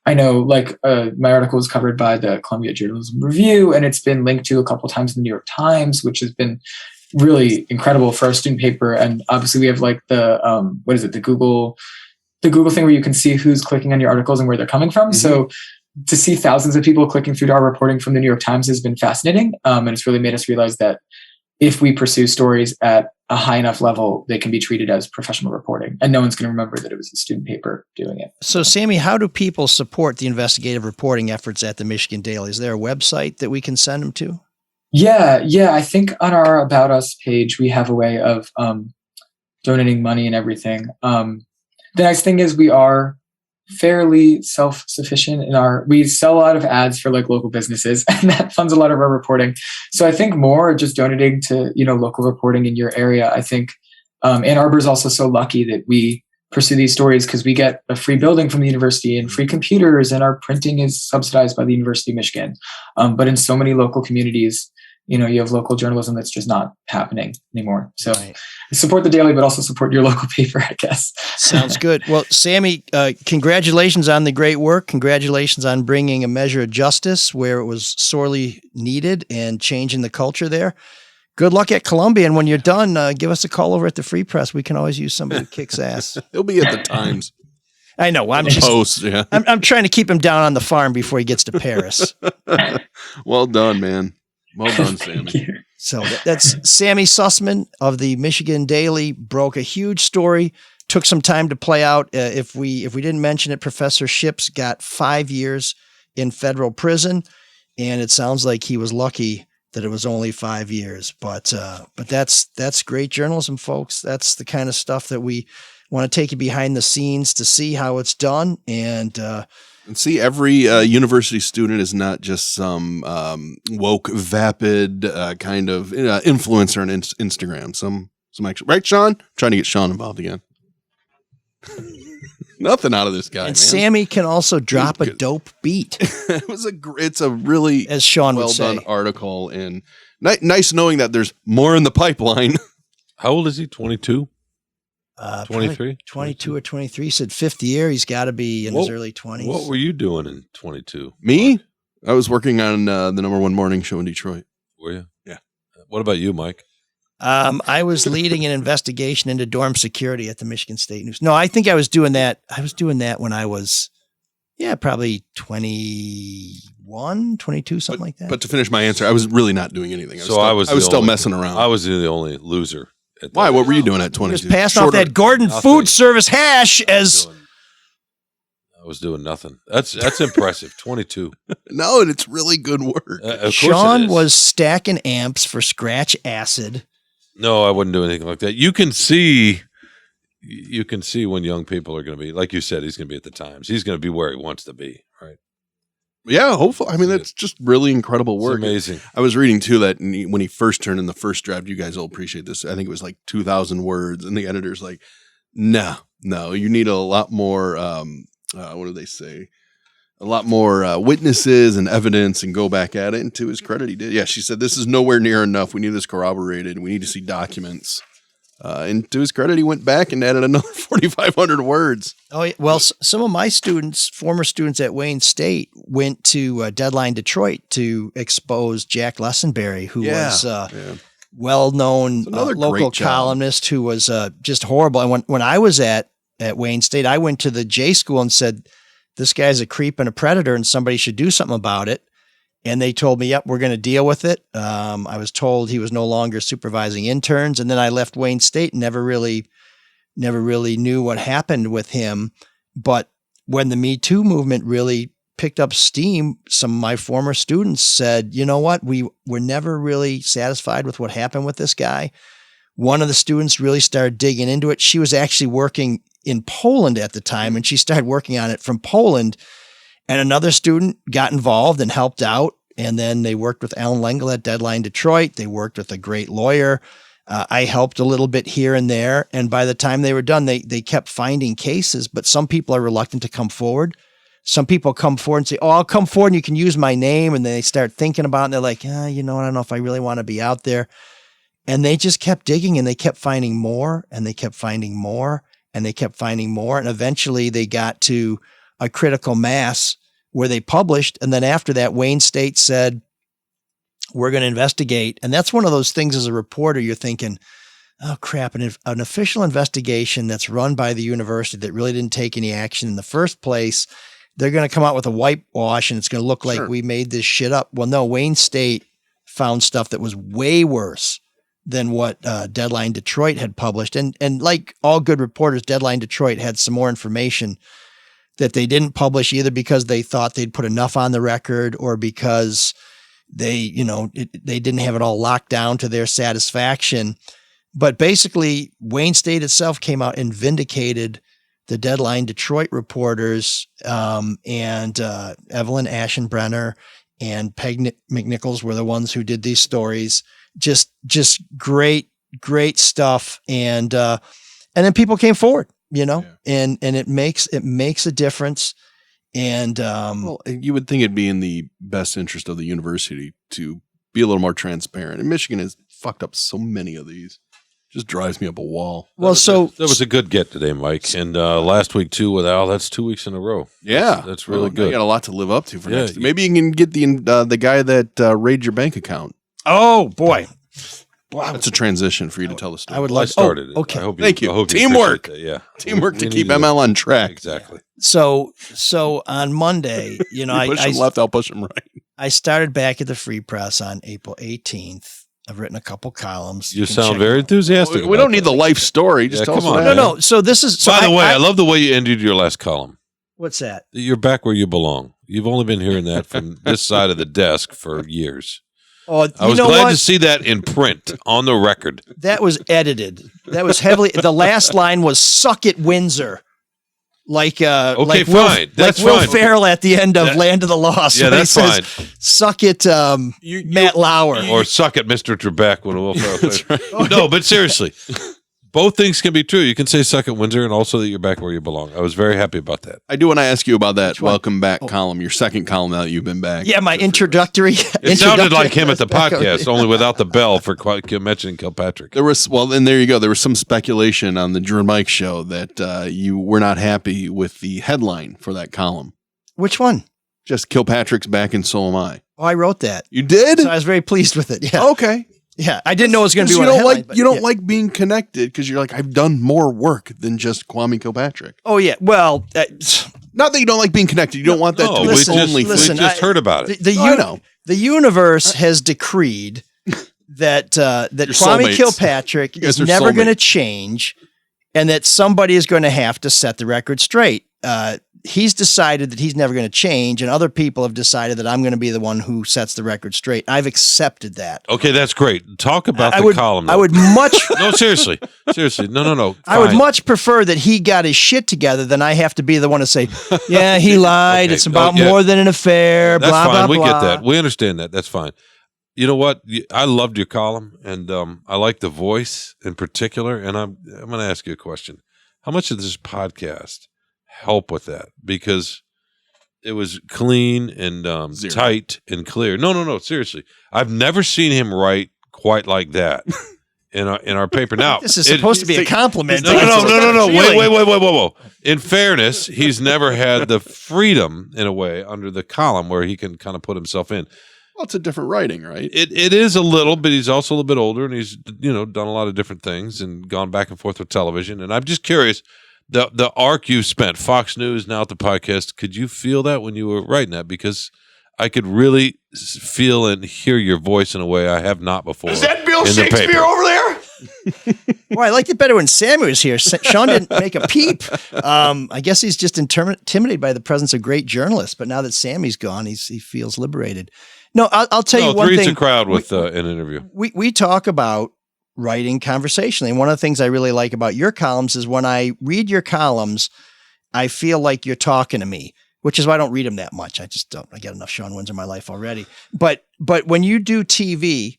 I know my article was covered by the Columbia Journalism Review, and it's been linked to a couple of times in the New York Times, which has been really incredible for our student paper. And obviously we have the Google thing where you can see who's clicking on your articles and where they're coming from. So to see thousands of people clicking through to our reporting from the New York Times has been fascinating. And it's really made us realize that if we pursue stories at a high enough level, they can be treated as professional reporting, and no one's going to remember that it was a student paper doing it. So, Sammy, how do people support the investigative reporting efforts at the Michigan Daily? Is there a website that we can send them to? Yeah. I think on our About Us page, we have a way of donating money and everything. The nice thing is we are fairly self-sufficient we sell a lot of ads for local businesses, and that funds a lot of our reporting. So I think more just donating to, local reporting in your area. I think Ann Arbor is also so lucky that we pursue these stories because we get a free building from the university and free computers, and our printing is subsidized by the University of Michigan. But in so many local communities, you have local journalism that's just not happening anymore. So support the Daily, but also support your local paper, I guess. Sounds good. Well, Sammy, congratulations on the great work. Congratulations on bringing a measure of justice where it was sorely needed and changing the culture there. Good luck at Columbia. And when you're done, give us a call over at the Free Press. We can always use somebody who kicks ass. He'll be at the Times. I know. I'm trying to keep him down on the farm before he gets to Paris. Well done, man. Well done, Sammy. So that's Sammy Sussman of the Michigan Daily. Broke a huge story. Took some time to play out. If we didn't mention it, Professor Ships got 5 years in federal prison, and it sounds like he was lucky that it was only 5 years. But that's great journalism, folks. That's the kind of stuff that we want to take you behind the scenes to see how it's done. And see, every university student is not just some woke, vapid kind of influencer on Instagram. Some actual, right, Shawn? Trying to get Shawn involved again. Nothing out of this guy. And man. Sammy can also drop a dope beat. It's a really as Shawn well would say. done article, and nice knowing that there's more in the pipeline. How old is he? 22. 23? 22 or 23. He said fifth year. He's got to be in his early 20s. What were you doing in 22? Me? I was working on the #1 morning show in Detroit. Were you? Yeah. What about you, Mike? I was leading an investigation into dorm security at the Michigan State News. No, I think I was doing that. I was doing that when I was, probably 21, 22, something like that. But to finish my answer, I was really not doing anything. I was still messing around. I was the only loser. Why? What were you doing at 22? Just passing off that Gordon Food Service hash as. I was doing nothing. That's impressive. 22. No, and it's really good work. Shawn was stacking amps for Scratch Acid. No, I wouldn't do anything like that. You can see when young people are going to be, like you said, he's going to be at the Times. He's going to be where he wants to be, right? Yeah, hopefully. I mean, that's just really incredible work. It's amazing. I was reading, too, that when he first turned in the first draft, you guys will appreciate this. I think it was like 2,000 words. And the editor's like, no, you need a lot more, what do they say? A lot more witnesses and evidence and go back at it. And to his credit, he did. Yeah, she said, this is nowhere near enough. We need this corroborated. We need to see documents. And to his credit, he went back and added another 4,500 words. Oh, well, some of my students, former students at Wayne State, went to Deadline Detroit to expose Jack Lessenberry, who was well-known local columnist who was just horrible. And when I was at Wayne State, I went to the J school and said, this guy's a creep and a predator and somebody should do something about it. And they told me, yep, we're going to deal with it. I was told he was no longer supervising interns. And then I left Wayne State and never really knew what happened with him. But when the Me Too movement really picked up steam, some of my former students said, you know what, we were never really satisfied with what happened with this guy. One of the students really started digging into it. She was actually working in Poland at the time, and she started working on it from Poland. And another student got involved and helped out. And then they worked with Alan Lengel at Deadline Detroit. They worked with a great lawyer. I helped a little bit here and there. And by the time they were done, they kept finding cases, but some people are reluctant to come forward. Some people come forward and say, oh, I'll come forward and you can use my name. And then they start thinking about it and they're like, I don't know if I really want to be out there. And they just kept digging and they kept finding more and they kept finding more and they kept finding more. And eventually they got to a critical mass where they published. And then after that, Wayne State said, we're going to investigate. And that's one of those things as a reporter, you're thinking, oh crap, an official investigation that's run by the university that really didn't take any action in the first place. They're going to come out with a whitewash and it's going to look like we made this shit up. Well, no, Wayne State found stuff that was way worse than what Deadline Detroit had published. And like all good reporters, Deadline Detroit had some more information that they didn't publish either because they thought they'd put enough on the record or because they didn't have it all locked down to their satisfaction. But basically, Wayne State itself came out and vindicated the Deadline Detroit reporters and Evelyn Aschenbrenner and Peg McNichols were the ones who did these stories. Just great stuff. And then people came forward, and it makes a difference. And well, you would think it'd be in the best interest of the university to be a little more transparent. And Michigan has fucked up so many of these. Just drives me up a wall. Well, that was a good get today, Mike. And last week too with Al. That's 2 weeks in a row. Yeah, that's really good. You got a lot to live up to for next. Maybe you can get the guy that raided your bank account. Oh boy, that's a transition for you to tell the story. I would like. I started it. Okay, thank you. I hope Teamwork. Teamwork to keep ML on track. Exactly. So on Monday, I push him left, I'll push him right. I started back at the Free Press on April 18th. I've written a couple columns. You sound very enthusiastic. We don't need the life story. Just tell us what happened. No. So this is. By the way, I love the way you ended your last column. What's that? You're back where you belong. You've only been hearing that from this side of the desk for years. Oh, I was glad to see that in print on the record. That was edited. That was heavily. The last line was "Suck it, Windsor." Like fine. That's Will Ferrell at the end of Land of the Lost. Yeah, that's fine. Suck it, Matt Lauer. Or suck it, Mr. Trebek when Will Ferrell plays. Right. No, but seriously, both things can be true. You can say suck it, Windsor, and also that you're back where you belong. I was very happy about that. I do want to ask you about that welcome back column, your second column now that you've been back. Yeah, my introductory. It sounded like him at the podcast, only without the bell for mentioning Kilpatrick. There was, and there you go. There was some speculation on the Drew and Mike show that you were not happy with the headline for that column. Which one? Just Kilpatrick's back and so am I. Oh, I wrote that. You did? So I was very pleased with it. Yeah. Okay. Yeah, I didn't know it was going to be one. You don't like being connected because you're like, I've done more work than just Kwame Kilpatrick. Oh yeah, well, not that you don't like being connected. You don't want that to be only. We just heard about it. The universe has decreed that Kwame Kilpatrick is never going to change, and that somebody is going to have to set the record straight. He's decided that he's never going to change, and other people have decided that I'm going to be the one who sets the record straight. I've accepted that. Okay, that's great. Talk about the column. I would much... No, seriously. No. I would much prefer that he got his shit together than I have to be the one to say, yeah, he lied. Okay. It's about more than an affair, that's blah, fine. blah, blah. We get that. We understand that. That's fine. You know what? I loved your column, and I like the voice in particular, and I'm going to ask you a question. How much of this podcast help with that? Because it was clean and tight and clear. No, seriously. I've never seen him write quite like that in our paper. Now, this is supposed to be a compliment. No. Wait. In fairness, he's never had the freedom in a way under the column where he can kind of put himself in. Well, it's a different writing, right? It is a little, but he's also a little bit older, and he's done a lot of different things and gone back and forth with television. And I'm just curious, the arc you've spent, Fox News, now at the podcast, could you feel that when you were writing that? Because I could really feel and hear your voice in a way I have not before. Is that Bill Shakespeare over there? Well, I liked it better when Sammy was here. Shawn didn't make a peep. I guess he's just intimidated by the presence of great journalists. But now that Sammy's gone, he feels liberated. No, I'll tell you one thing. Three's a crowd with an interview. We talk about writing conversationally. And one of the things I really like about your columns is when I read your columns, I feel like you're talking to me, which is why I don't read them that much. I just don't. I get enough Shawn Windsor in my life already. But when you do TV,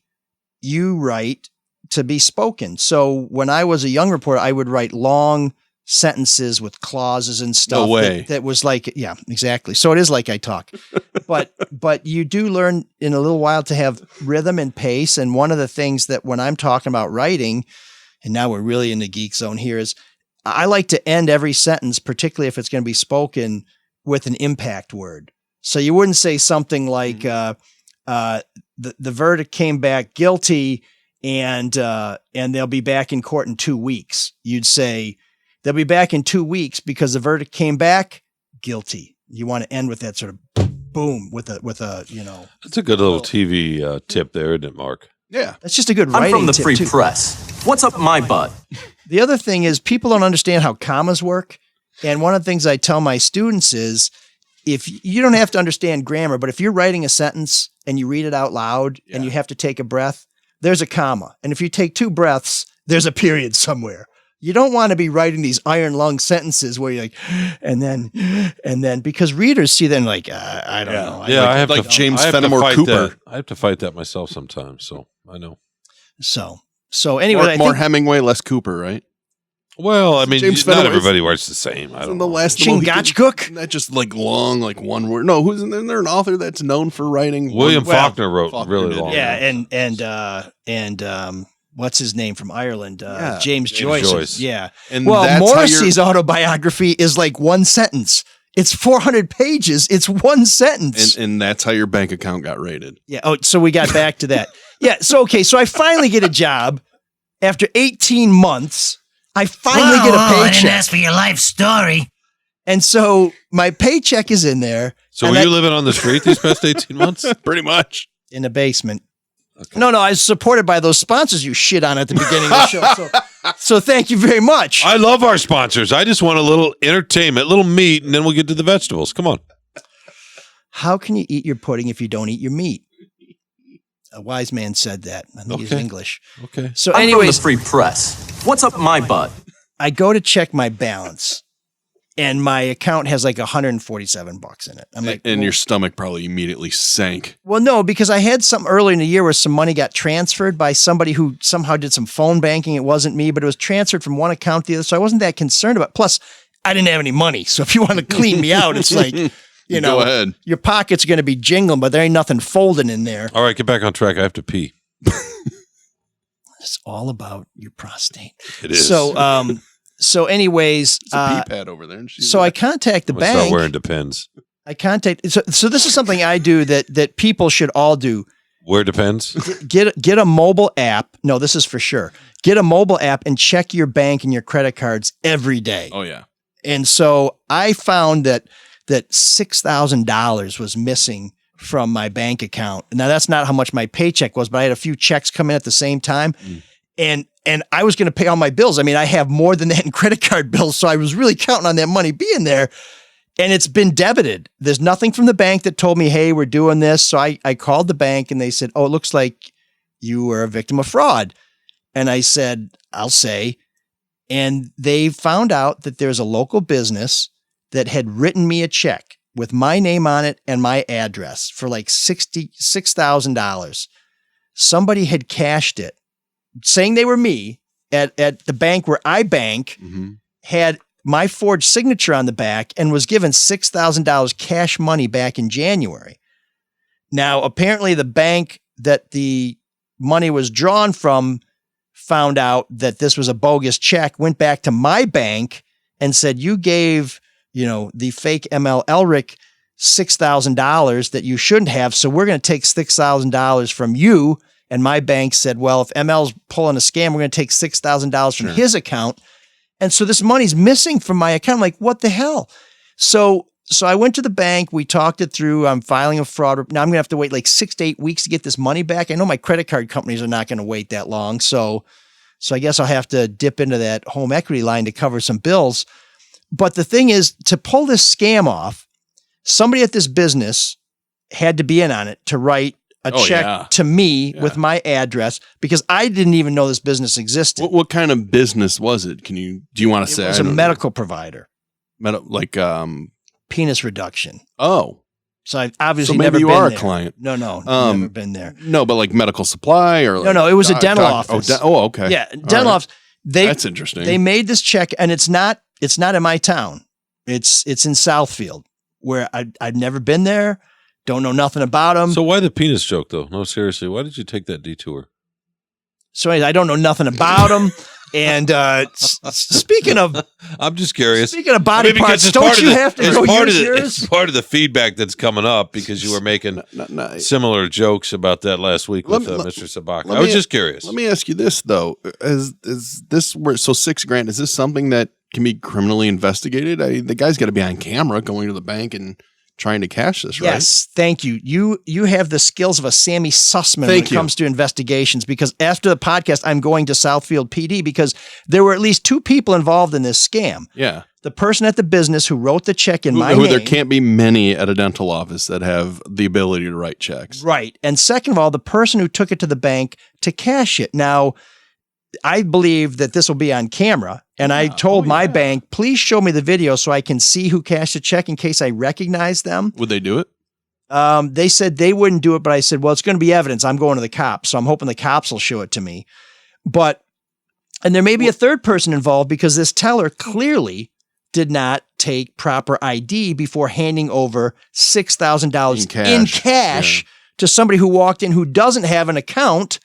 you write to be spoken. So when I was a young reporter, I would write long sentences with clauses and stuff. No way. That was like, yeah, exactly. So it is like I talk, but you do learn in a little while to have rhythm and pace. And one of the things that when I'm talking about writing, and now we're really in the geek zone here, is I like to end every sentence, particularly if it's going to be spoken, with an impact word. So you wouldn't say something like, the verdict came back guilty and they'll be back in court in 2 weeks. You'd say, they'll be back in 2 weeks because the verdict came back guilty. You want to end with that sort of boom with a, you know. That's a good little TV tip there, isn't it, Mark? Yeah. That's just a good writing I'm from the tip free too. press. What's up my butt? The other thing is people don't understand how commas work. And one of the things I tell my students is if you don't have to understand grammar, but if you're writing a sentence and you read it out loud and you have to take a breath, there's a comma. And if you take 2 breaths, there's a period somewhere. You don't want to be writing these iron lung sentences where you're like, and then because readers see them like, I don't know. Yeah, I have like to, James I have Fenimore to fight Cooper. That. I have to fight that myself sometimes, so I know. So anyway, more Hemingway, less Cooper, right? Well, I mean, James not Fenimore everybody writes the same. I don't know. Chingachgook? Not just like long, like one word. No, who's in there? An author that's known for writing. William Faulkner wrote really long. Yeah, and what's his name from Ireland? James Joyce. Yeah. And well, Morrissey's autobiography is like one sentence. It's 400 pages. It's one sentence. And that's how your bank account got raided. Yeah. Oh, so we got back to that. Yeah. So, okay. So I finally get a job after 18 months. I finally get a paycheck. I didn't ask for your life story. And so my paycheck is in there. So were you living on the street these past 18 months? Pretty much. In the basement. Okay. No, I was supported by those sponsors you shit on at the beginning of the show. So thank you very much. I love our sponsors. I just want a little entertainment, a little meat, and then we'll get to the vegetables. Come on. How can you eat your pudding if you don't eat your meat? A wise man said that. I think he's English. Okay. So I'm anyways, from the free press. What's up my butt? I go to check my balance, and my account has like $147 in it. I'm like, and your stomach probably immediately sank. Well, no, because I had some earlier in the year where some money got transferred by somebody who somehow did some phone banking. It wasn't me, but it was transferred from one account to the other. So I wasn't that concerned about it. Plus, I didn't have any money. So if you want to clean me out, it's like, you know, go ahead. Your pocket's going to be jingling, but there ain't nothing folding in there. All right, get back on track. I have to pee. It's all about your prostate. It is. So anyways, it's a pee pad over there. And so I contact the I'm bank. start wearing Depends. So this is something I do that people should all do. Where Depends? Get a mobile app. No, this is for sure. Get a mobile app and check your bank and your credit cards every day. Oh yeah. And so I found that $6,000 was missing from my bank account. Now that's not how much my paycheck was, but I had a few checks come in at the same time. And I was going to pay all my bills. I mean, I have more than that in credit card bills. So I was really counting on that money being there. And it's been debited. There's nothing from the bank that told me, hey, we're doing this. So I called the bank and they said, oh, it looks like you were a victim of fraud. And I said, I'll say. And they found out that there's a local business that had written me a check with my name on it and my address for like $6,000. Somebody had cashed it, saying they were me at the bank where I bank, had my forged signature on the back and was given $6,000 cash money back in January. Now, apparently the bank that the money was drawn from found out that this was a bogus check, went back to my bank and said, you gave, the fake ML Elric $6,000 that you shouldn't have. So we're going to take $6,000 from you. And my bank said, well, if ML's pulling a scam, we're going to take $6,000 from his account. And so this money's missing from my account. I'm like, what the hell? So I went to the bank. We talked it through. I'm filing a fraud. Now I'm going to have to wait like 6 to 8 weeks to get this money back. I know my credit card companies are not going to wait that long. So I guess I'll have to dip into that home equity line to cover some bills. But the thing is, to pull this scam off, somebody at this business had to be in on it to write a Oh, check yeah. to me with my address because I didn't even know this business existed. What kind of business was it? Do you want to say? It was a medical provider. Penis reduction. Oh. So I've obviously So maybe never you been are a there. client. No, never been there. No, but like medical supply or like No, it was a dental office. Okay. Yeah, dental office. That's interesting. They made this check, and it's not in my town. It's in Southfield, where I've never been there. Don't know nothing about them. So why the penis joke, though? No, seriously, why did you take that detour? So anyways, I don't know nothing about them. And speaking of, I'm just curious. Speaking of body parts, don't you have to go yours? It's part of the feedback that's coming up because you were making similar jokes about that last week with Mr. Sabaka. I was just curious. Let me ask you this though: is this where $6,000? Is this something that can be criminally investigated? The guy's got to be on camera going to the bank and trying to cash this, right? Yes, thank you. You have the skills of a Sammy Sussman when it comes to investigations, because after the podcast, I'm going to Southfield PD because there were at least 2 people involved in this scam. Yeah. The person at the business who wrote the check in my name. There can't be many at a dental office that have the ability to write checks. Right. And second of all, the person who took it to the bank to cash it. Now, I believe that this will be on camera. And I told my bank, please show me the video so I can see who cashed the check in case I recognize them. Would they do it? They said they wouldn't do it, but I said, well, it's going to be evidence. I'm going to the cops. So I'm hoping the cops will show it to me. And there may be a third person involved because this teller clearly did not take proper ID before handing over $6,000 in cash to somebody who walked in who doesn't have an account.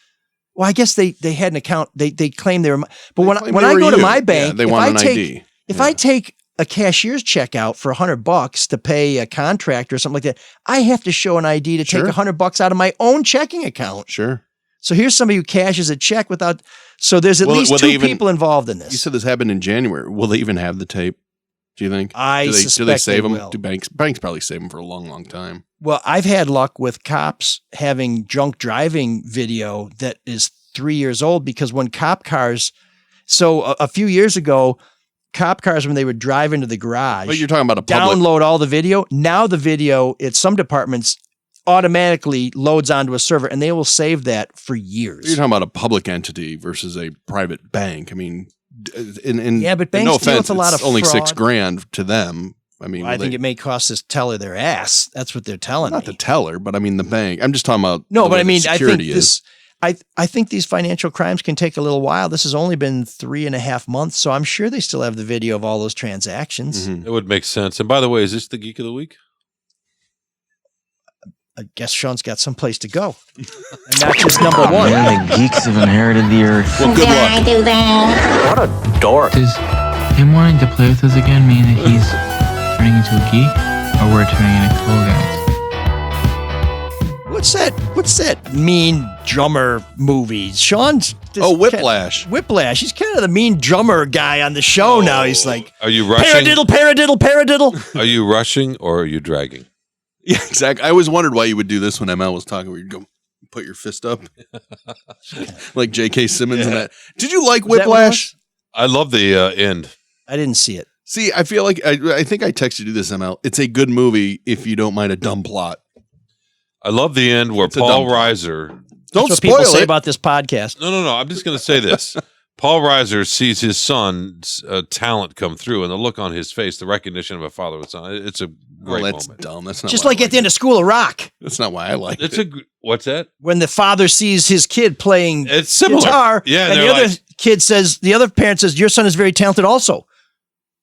Well, I guess they had an account. They claimed they were, but when I go to my bank, they want an ID. If I take a cashier's check out for $100 to pay a contractor or something like that, I have to show an ID to take $100 out of my own checking account. Sure. So here's somebody who cashes a check without. So there's at least 2 people involved in this. You said this happened in January. Will they even have the tape? Do you think? I suspect do they save them? will. Do banks probably save them for a long, long time? Well, I've had luck with cops having drunk driving video that is 3 years old because when cop cars, so a few years ago, cop cars, when they would drive into the garage, but you're talking about a public, download all the video. Now the video at some departments automatically loads onto a server and they will save that for years. You're talking about a public entity versus a private bank. I mean, but banks no deal offense, with a lot of it's only fraud. $6,000 to them. I mean, I think it may cost this teller their ass. That's what they're telling me. Not the teller, but I mean the bank. I'm just talking about I think these financial crimes can take a little while. This has only been 3.5 months, so I'm sure they still have the video of all those transactions. Mm-hmm. It would make sense. And by the way, is this the Geek of the Week? I guess Sean's got someplace to go. And not just number one. Man, the geeks have inherited the earth. Well, good luck. I do that? What a dork. Does him wanting to play with us again mean that he's turning into a geek? Or we're turning into cool guys? What's that mean drummer movie? Sean's Whiplash. Whiplash. He's kind of the mean drummer guy on the show now. He's like, are you rushing? Paradiddle. Are you rushing or are you dragging? Yeah, exactly. I always wondered why you would do this when ML was talking, where you'd go put your fist up like J.K. Simmons and that. Did you like Whiplash? I love the end. I didn't see it. See, I feel like I think I texted you this, ML. It's a good movie if you don't mind a dumb plot. I love the end where Paul Reiser. Don't That's what spoil people say it. about this podcast. No. I'm just going to say this. Paul Reiser sees his son's talent come through, and the look on his face, the recognition of a father with son. It's a great that's moment. dumb. That's not Just why like at the end of School of Rock. That's not why I like It's it. What's that? When the father sees his kid playing It's similar. guitar, Yeah, and they're the other like- kid says, the other parent says, your son is very talented also.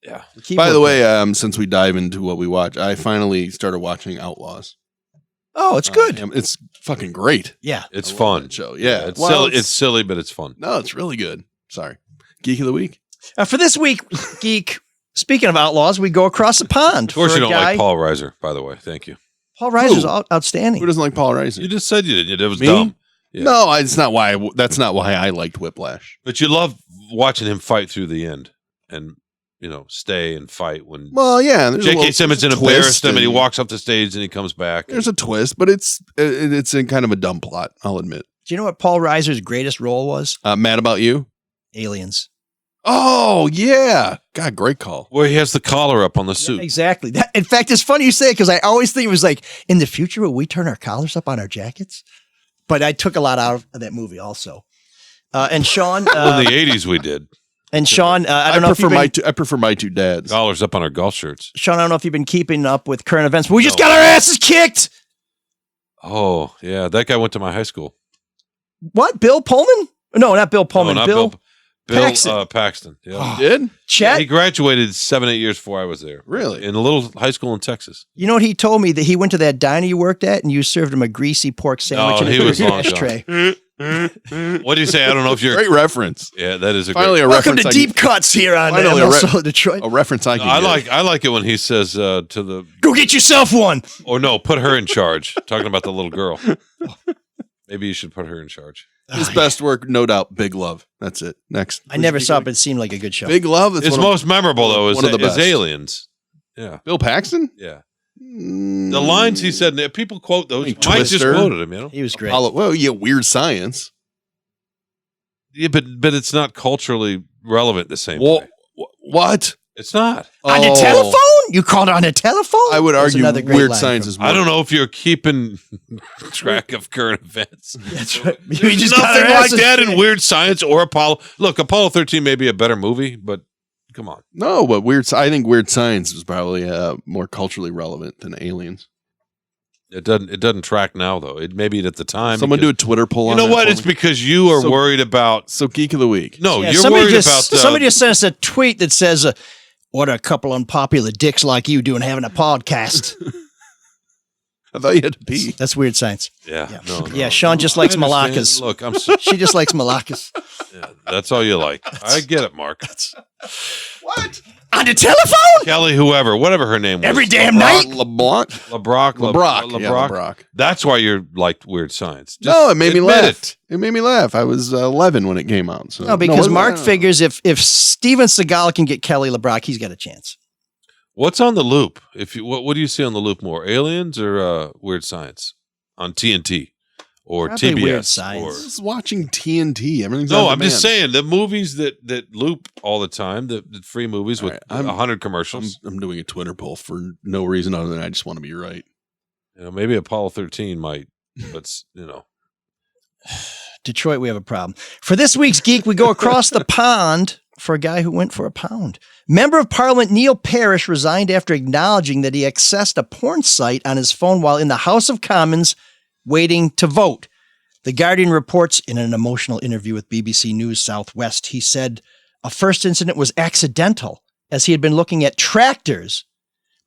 Yeah. By the way, since we dive into what we watch, I finally started watching Outlaws. Oh, it's good. It's fucking great. Yeah. It's I love fun. that show. Yeah. It's silly. It's silly, but it's fun. No, it's really good. Sorry. Geek of the Week. For this week, Geek, speaking of Outlaws, we go across the pond. Of course, for you a don't guy. like Paul Reiser, by the way. Thank you. Paul Reiser's Who? outstanding. Who doesn't like Paul Reiser? You just said you didn't. It was Me? dumb. Yeah. No, it's not why. That's not why I liked Whiplash. But you love watching him fight through the end and, stay and fight when Well, yeah. J.K. Simmons there's a embarrassed him and he and walks up the stage and he comes back. There's a twist, but it's in kind of a dumb plot, I'll admit. Do you know what Paul Reiser's greatest role was? Mad About You? Aliens. Oh, yeah. God, great call. Where he has the collar up on the suit. Exactly. In fact, it's funny you say it because I always think it was like, in the future, will we turn our collars up on our jackets? but I took a lot out of that movie also. And Shawn, in the 80s we did. And Shawn, I don't know if I prefer my two dads. Dollars up on our golf shirts. Shawn, I don't know if you've been keeping up with current events, but we just got our asses kicked. Oh, yeah. That guy went to my high school. What? Bill Pullman? No, not Bill Pullman. No, not Bill Paxton. Paxton. Yeah. He did? Chet? He graduated 7-8 years before I was there. Really? In a little high school in Texas. You know what he told me? That he went to that diner you worked at and you served him a greasy pork sandwich in he was a long ashtray. What do you say? I don't know if you're... Great reference. Yeah, that is a Finally great... Welcome to Deep Cuts here on ML Detroit. A reference I can get. I like it when he says to the... Go get yourself one! Or no, put her in charge. Talking about the little girl. Maybe you should put her in charge. His best work, no doubt, Big Love. That's it. Next. I never saw it, but it seemed like a good show. Big Love. His most memorable, though, is the best. Aliens. Yeah. Bill Paxton? Yeah. The lines he said, people quote those. Mike just Twister. quoted him, you know? He was great. Well, yeah, Weird Science. Yeah, but it's not culturally relevant the same Well, way. What? It's not. On the telephone? You called on a telephone? I would That's argue another great Weird line Science from- is more. I don't know if you're keeping track of current events. That's right. We There's just got nothing our like asses that in kicked. Weird Science or Apollo. Look, Apollo 13 may be a better movie, but come on. No, but I think Weird Science is probably more culturally relevant than Aliens. It doesn't track now, though. It maybe at the time. Someone do a Twitter poll on You know that what? for It's me. because you are worried about. So Geek of the Week. No, Yeah, you're somebody worried just, about. Somebody just sent us a tweet that says, what are a couple unpopular dicks like you doing having a podcast? I thought you had to pee. That's Weird Science. Yeah. Yeah, Shawn just likes I understand. malakas. Look, She just likes malakas. Yeah, that's all you like. I get it, Mark. What? On the telephone? Kelly, whatever her name was. Every damn night? LeBlanc? LeBrock. Yeah, LeBrock. That's why you liked Weird Science. No, it made me admit laugh. It made me laugh. I was 11 when it came out. So. No, because Mark no. figures if Steven Seagal can get Kelly LeBrock, he's got a chance. What's on the loop? What do you see on the loop more? Aliens or Weird Science on TNT or Probably TBS? Weird Science. I was watching TNT. Everything's No, on I'm just demand. saying the movies that loop all the time, the free movies with All right, 100 commercials. I'm doing a Twitter poll for no reason other than I just want to be right. Maybe Apollo 13 might, but Detroit, we have a problem. For this week's Geek, we go across the pond for a guy who went for a pound. Member of Parliament Neil Parish resigned after acknowledging that he accessed a porn site on his phone while in the House of Commons waiting to vote. The Guardian reports in an emotional interview with BBC News Southwest, he said a first incident was accidental as he had been looking at tractors,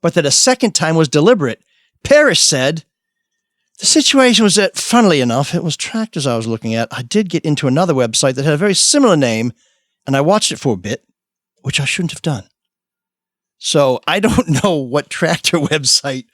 but that a second time was deliberate. Parish said, the situation was that, funnily enough, it was tractors I was looking at. I did get into another website that had a very similar name, and I watched it for a bit, which I shouldn't have done. So I don't know what tractor website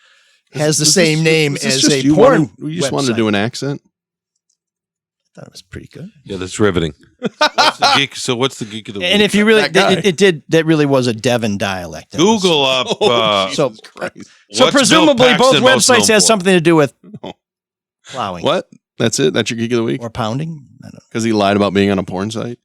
has the same name as a porn You just website. wanted to do an accent? I thought it was pretty good. yeah, that's riveting. What's the geek of the week? And if you really, That guy. that really was a Devon dialect. That was- Google up. so what's presumably Bill both Paxton most websites known has for? something to do with plowing. What? That's it? That's your Geek of the Week? Or pounding? I don't know. Because he lied about being on a porn site?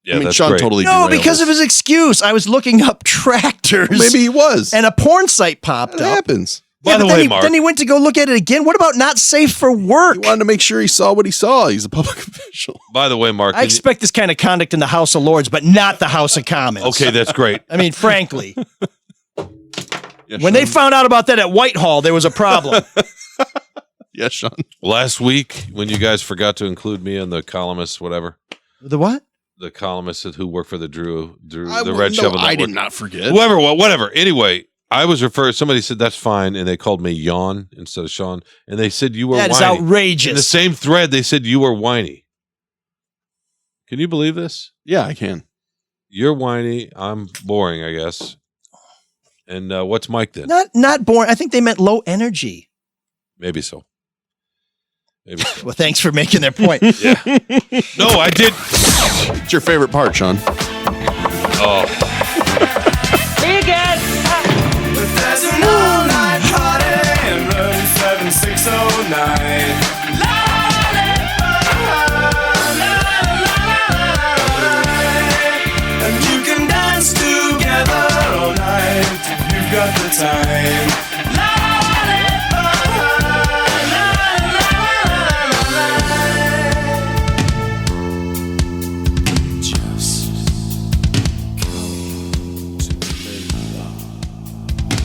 Yeah, I mean, that's Shawn great. totally No, derailed because us. of his excuse. I was looking up tractors. Maybe he was. And a porn site popped It up. happens. By the but way, Mark. then he went to go look at it again. What about not safe for work? He wanted to make sure he saw what he saw. He's a public official. By the way, Mark. I expect this kind of conduct in the House of Lords, but not the House of Commons. Okay, that's great. I mean, frankly, Yes, when they Shawn. found out about that at Whitehall, there was a problem. Yes, Shawn. Last week, when you guys forgot to include me in the columnists, whatever, The what? the columnists who work for the Drew I- the Red no, Shovel I Network. did not forget. Whoever, whatever. Anyway, I was referred. Somebody said that's fine, and they called me Yawn instead of Shawn, and they said you were That is whiny. In the outrageous. same thread, they said you were whiny. Can you believe this? Yeah, I can. You're whiny. I'm boring, I guess. And what's Mike then? Not boring. I think they meant low energy. Maybe so. Maybe so. Well, thanks for making their point. Yeah. No, I did. What's your favorite part, Shawn? Oh. See you again. There's an all-night party in room 7609. And you can dance together all night if you've got the time.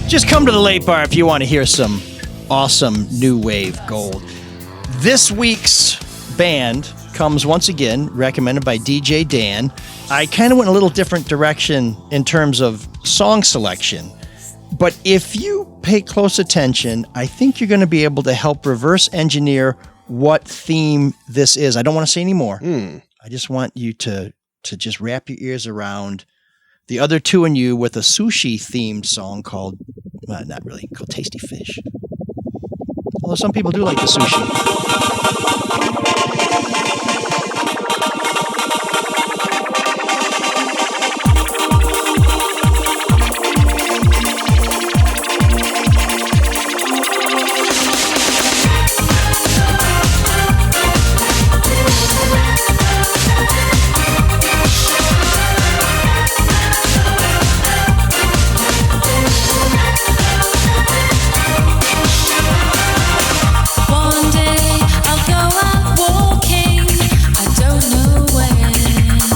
Just come to the late bar if you want to hear some awesome new wave gold. This week's band comes once again recommended by DJ Dan. I kind of went a little different direction in terms of song selection, but if you pay close attention, I think you're going to be able to help reverse engineer what theme this is. I don't want to say any more. I just want you to just wrap your ears around the other two and you with a sushi themed song called, well, not really, called Tasty Fish. Although some people do like the sushi. One day I'll go out walking. I don't know when.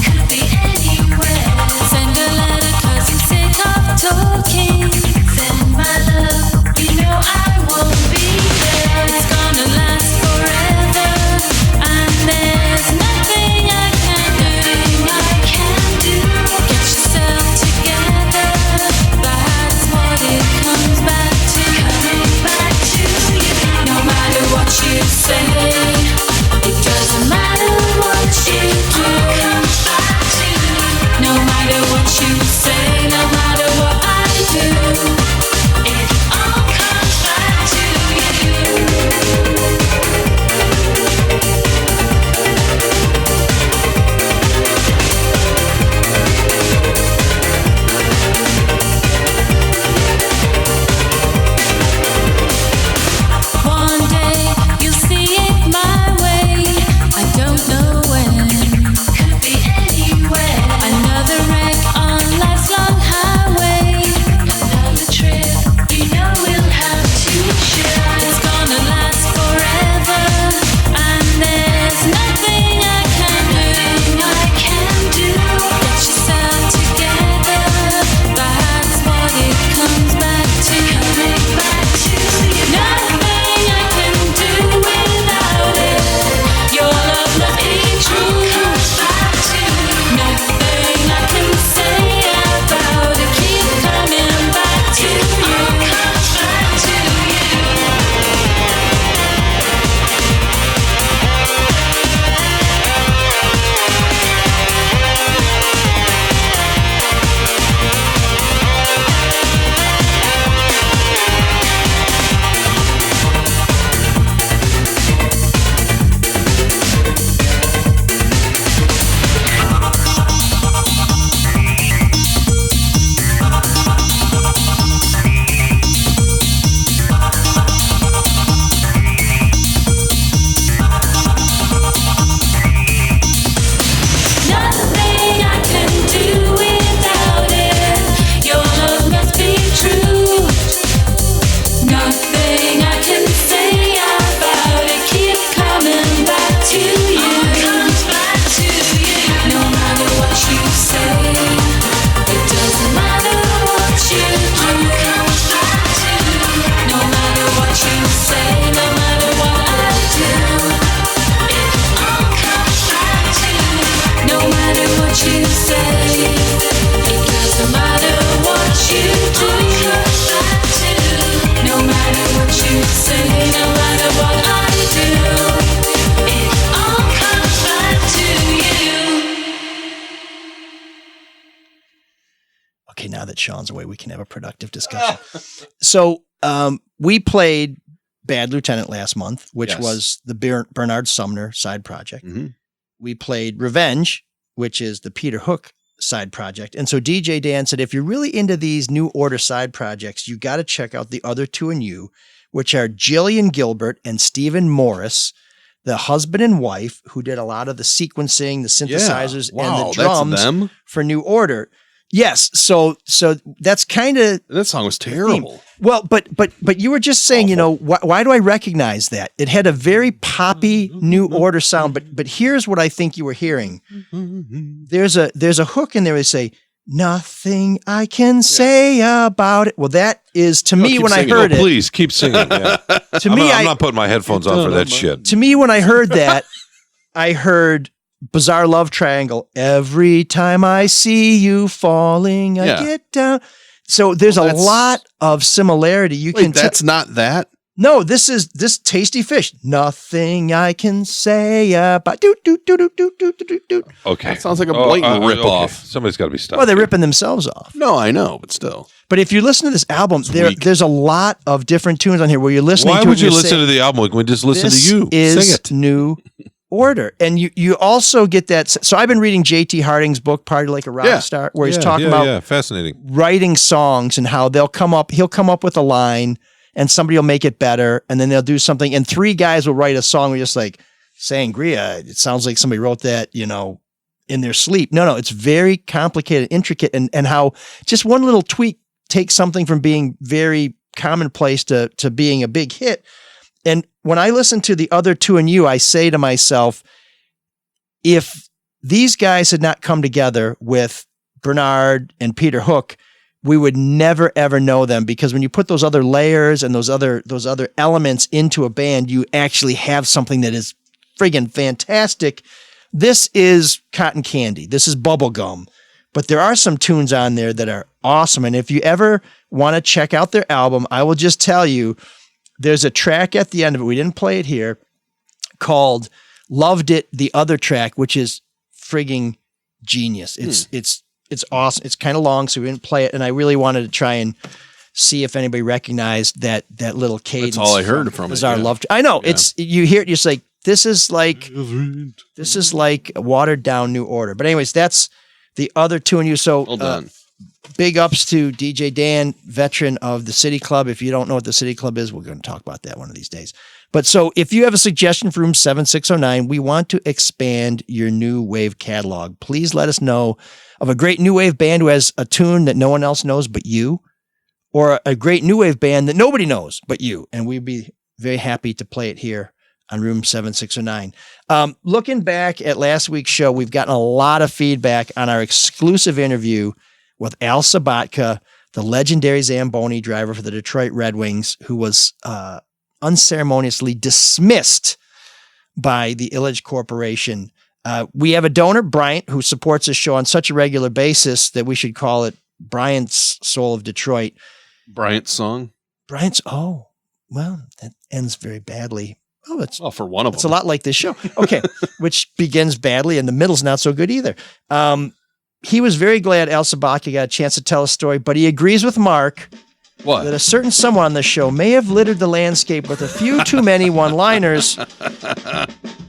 Could be anywhere. Send a letter 'cause I'm sick of talking. Then my love, you know I won't be there. It's gonna last forever, and there's nothing I can do. Get yourself together. That's what it comes back to. Coming back to you. No matter what you say, it doesn't matter what you do. Comes back to you. No matter what you say, no matter what I do, it all comes back to you. One day you'll see it my way. I don't know when. Could be anywhere. Another wreck on life's long highway. Another trip, you know we'll have to share. It's gonna last forever, and there's nothing I can do. Get yourself together. That's what it comes back to. Coming back to you. Nothing I can do without it. Your love must be true. Comes back to you. Nothing I can say about it. Keep coming back to you. Comes back to you. Nothing I can do without it. Your love must be true. Nothing I can say about it. Keep coming back to you. Comes back to you. No matter what you say, it doesn't matter what you do. Comes back to you. No matter what you say, no matter what I do, it all comes back to you. No matter what you say, it doesn't matter what you do. Comes back to you. No matter what you say, no matter what I do, it all comes back to you. Okay, now that Sean's away, we can have a productive discussion. So we played Bad Lieutenant last month, which Yes. was the Bernard Sumner side project. Mhm. We played Revenge, which is the Peter Hook side project. And so DJ Dan said, if you're really into these New Order side projects, you got to check out the other two and you, which are Jillian Gilbert and Stephen Morris, the husband and wife who did a lot of the sequencing, the synthesizers, Wow, and the that's drums them? for New Order. Yes, so that's kind of that song was terrible. Well, but you were just saying, you know, why do I recognize that? It had a very poppy New Order sound, but here's what I think you were hearing. There's a hook in there. They say, Nothing I can say about it. Well, that is to me when I heard it. Please keep singing. Yeah. I'm not putting my headphones on for that shit. To me, when I heard that, I heard Bizarre Love Triangle. Every time I see you falling, I get down. So there's a lot of similarity. That's not that. No, this is Tasty Fish. Nothing I can say about Okay. That sounds like a blatant ripoff. Okay. Somebody's got to be stopped. Well, they're ripping themselves off. No, I know, but still. But if you listen to this album, there's a lot of different tunes on here where you're listening to it. Why would you listen to the album? Can we just listen to you? This Sing is it. New Order. And you also get that. So I've been reading J.T. Harding's book, Party Like a Rock Star, where he's talking about fascinating writing songs and how he'll come up with a line and somebody will make it better, and then they'll do something, and three guys will write a song just like Sangria. It sounds like somebody wrote that, in their sleep. No, it's very complicated, intricate, and how just one little tweak takes something from being very commonplace to being a big hit. And when I listen to the other two and you, I say to myself, if these guys had not come together with Bernard and Peter Hook, we would never, ever know them, because when you put those other layers and those other elements into a band, you actually have something that is friggin' fantastic. This is cotton candy. This is bubble gum. But there are some tunes on there that are awesome. And if you ever want to check out their album, I will just tell you, there's a track at the end of it, we didn't play it here, called Loved It, the other track, which is frigging genius. It's awesome. It's kind of long, so we didn't play it. And I really wanted to try and see if anybody recognized that little cadence. That's all I heard from Bizarre Love. I know. Yeah. You hear it, you're just like, this is like a watered down New Order. But anyways, that's the other two and you. So well done. Big ups to DJ Dan, veteran of the City Club. If you don't know what the City Club is, we're going to talk about that one of these days. But so if you have a suggestion for Room 7609, we want to expand your new wave catalog. Please let us know of a great new wave band who has a tune that no one else knows but you, or a great new wave band that nobody knows but you. And we'd be very happy to play it here on Room 7609. Looking back at last week's show, we've gotten a lot of feedback on our exclusive interview with Al Sabatka, the legendary Zamboni driver for the Detroit Red Wings, who was unceremoniously dismissed by the Illich Corporation. We have a donor, Bryant, who supports this show on such a regular basis that we should call it Bryant's Soul of Detroit. Bryant's song? Bryant's, that ends very badly. For one of them. It's a lot like this show. Okay, which begins badly and the middle's not so good either. He was very glad Al Sabatka got a chance to tell a story, but he agrees with Mark that a certain someone on the show may have littered the landscape with a few too many one-liners.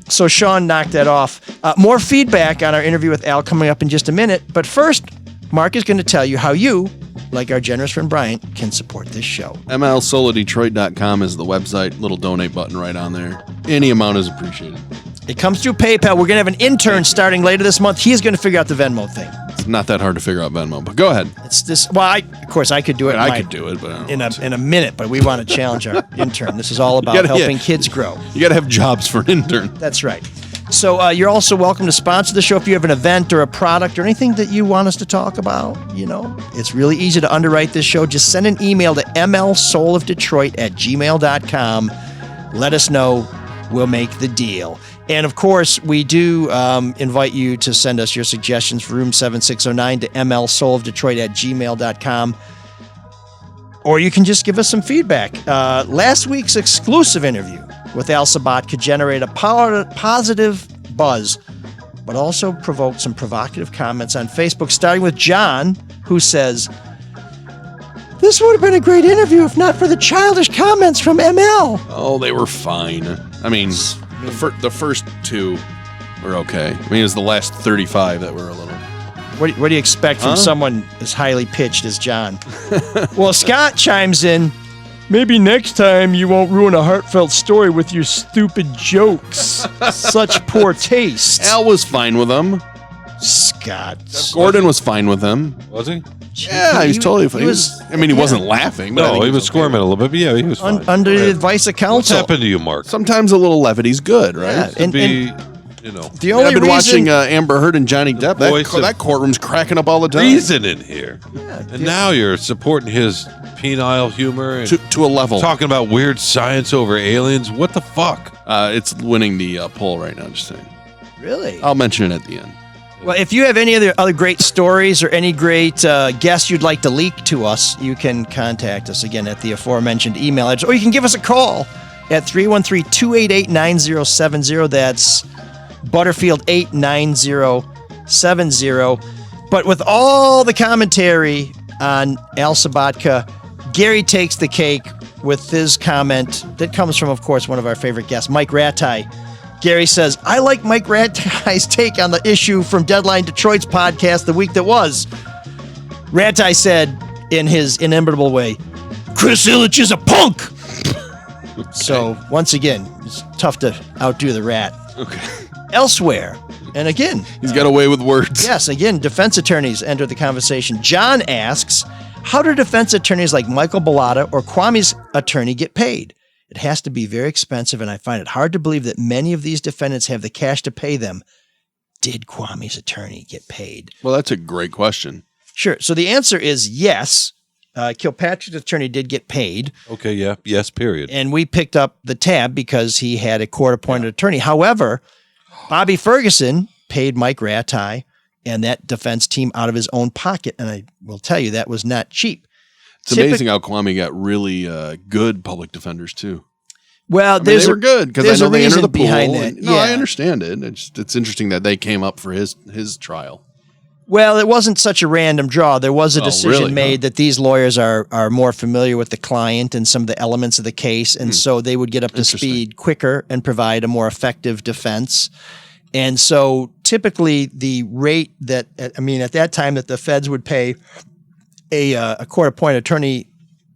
So Shawn knocked that off. More feedback on our interview with Al coming up in just a minute. But first, Mark is going to tell you how you, like our generous friend Bryant, can support this show. MLSoloDetroit.com is the website. Little donate button right on there. Any amount is appreciated. It comes through PayPal. We're going to have an intern starting later this month. He's going to figure out the Venmo thing. It's not that hard to figure out Venmo, but go ahead. It's this. Well, of course, I could do it. I could do it, but in a minute. But we want to challenge our intern. This is all about helping kids grow. You got to have jobs for an intern. That's right. So you're also welcome to sponsor the show if you have an event or a product or anything that you want us to talk about. It's really easy to underwrite this show. Just send an email to mlsoulofdetroit@gmail.com. Let us know. We'll make the deal. And of course, we do invite you to send us your suggestions for Room 7609 to mlsoulofdetroit@gmail.com. Or you can just give us some feedback. Last week's exclusive interview with Al Sabatka generated a positive buzz, but also provoked some provocative comments on Facebook, starting with John, who says, "This would have been a great interview if not for the childish comments from ML." Oh, they were fine. I mean, the first two were okay. I mean, it was the last 35 that were a little... What do you expect from someone as highly pitched as John? Well, Scott chimes in, "Maybe next time you won't ruin a heartfelt story with your stupid jokes. Such poor taste." Al was fine with them. Scott. Gordon was fine with them. Was he? Yeah, he's totally fine. He wasn't laughing. But no, he was squirming a little bit. But yeah, he was fine. Under the advice of counsel. What's happened to you, Mark? Sometimes a little levity's good, right? Yeah, you know. The only I've been reason watching Amber Heard and Johnny Depp. That courtroom's cracking up all the time. Reason in here. And now you're supporting his penile humor and to a level. Talking about weird science over aliens. What the fuck? It's winning the poll right now, just saying. Really? I'll mention it at the end. Well, if you have any other great stories or any great guests you'd like to leak to us, you can contact us again at the aforementioned email address, or you can give us a call at 313-288-9070. That's Butterfield 89070. But with all the commentary on Al Sabatka, Gary takes the cake with his comment that comes from, of course, one of our favorite guests, Mike Rattay. Gary says, I like Mike Rattay's take on the issue from Deadline Detroit's podcast the week that was. Rattay said in his inimitable way, Chris Ilitch is a punk. So, once again, it's tough to outdo the rat. Okay. Elsewhere, and again, he's got away with words. Yes, again, defense attorneys enter the conversation. John asks, how do defense attorneys like Michael Bellata or Kwame's attorney get paid? It has to be very expensive, and I find it hard to believe that many of these defendants have the cash to pay them. Did Kwame's attorney get paid? Well, that's a great question. Sure. So the answer is yes. Kilpatrick's attorney did get paid. Okay, yeah. Yes, period. And we picked up the tab because he had a court-appointed attorney. However, Bobby Ferguson paid Mike Rattay and that defense team out of his own pocket, and I will tell you, that was not cheap. It's amazing how Kwame got really good public defenders too. Well, they were good because I know they entered the pool. Behind that. No, I understand it. It's interesting that they came up for his trial. Well, it wasn't such a random draw. There was a decision made that these lawyers are more familiar with the client and some of the elements of the case, and so they would get up to speed quicker and provide a more effective defense. And so typically the rate that, at that time that the feds would pay a court-appointed attorney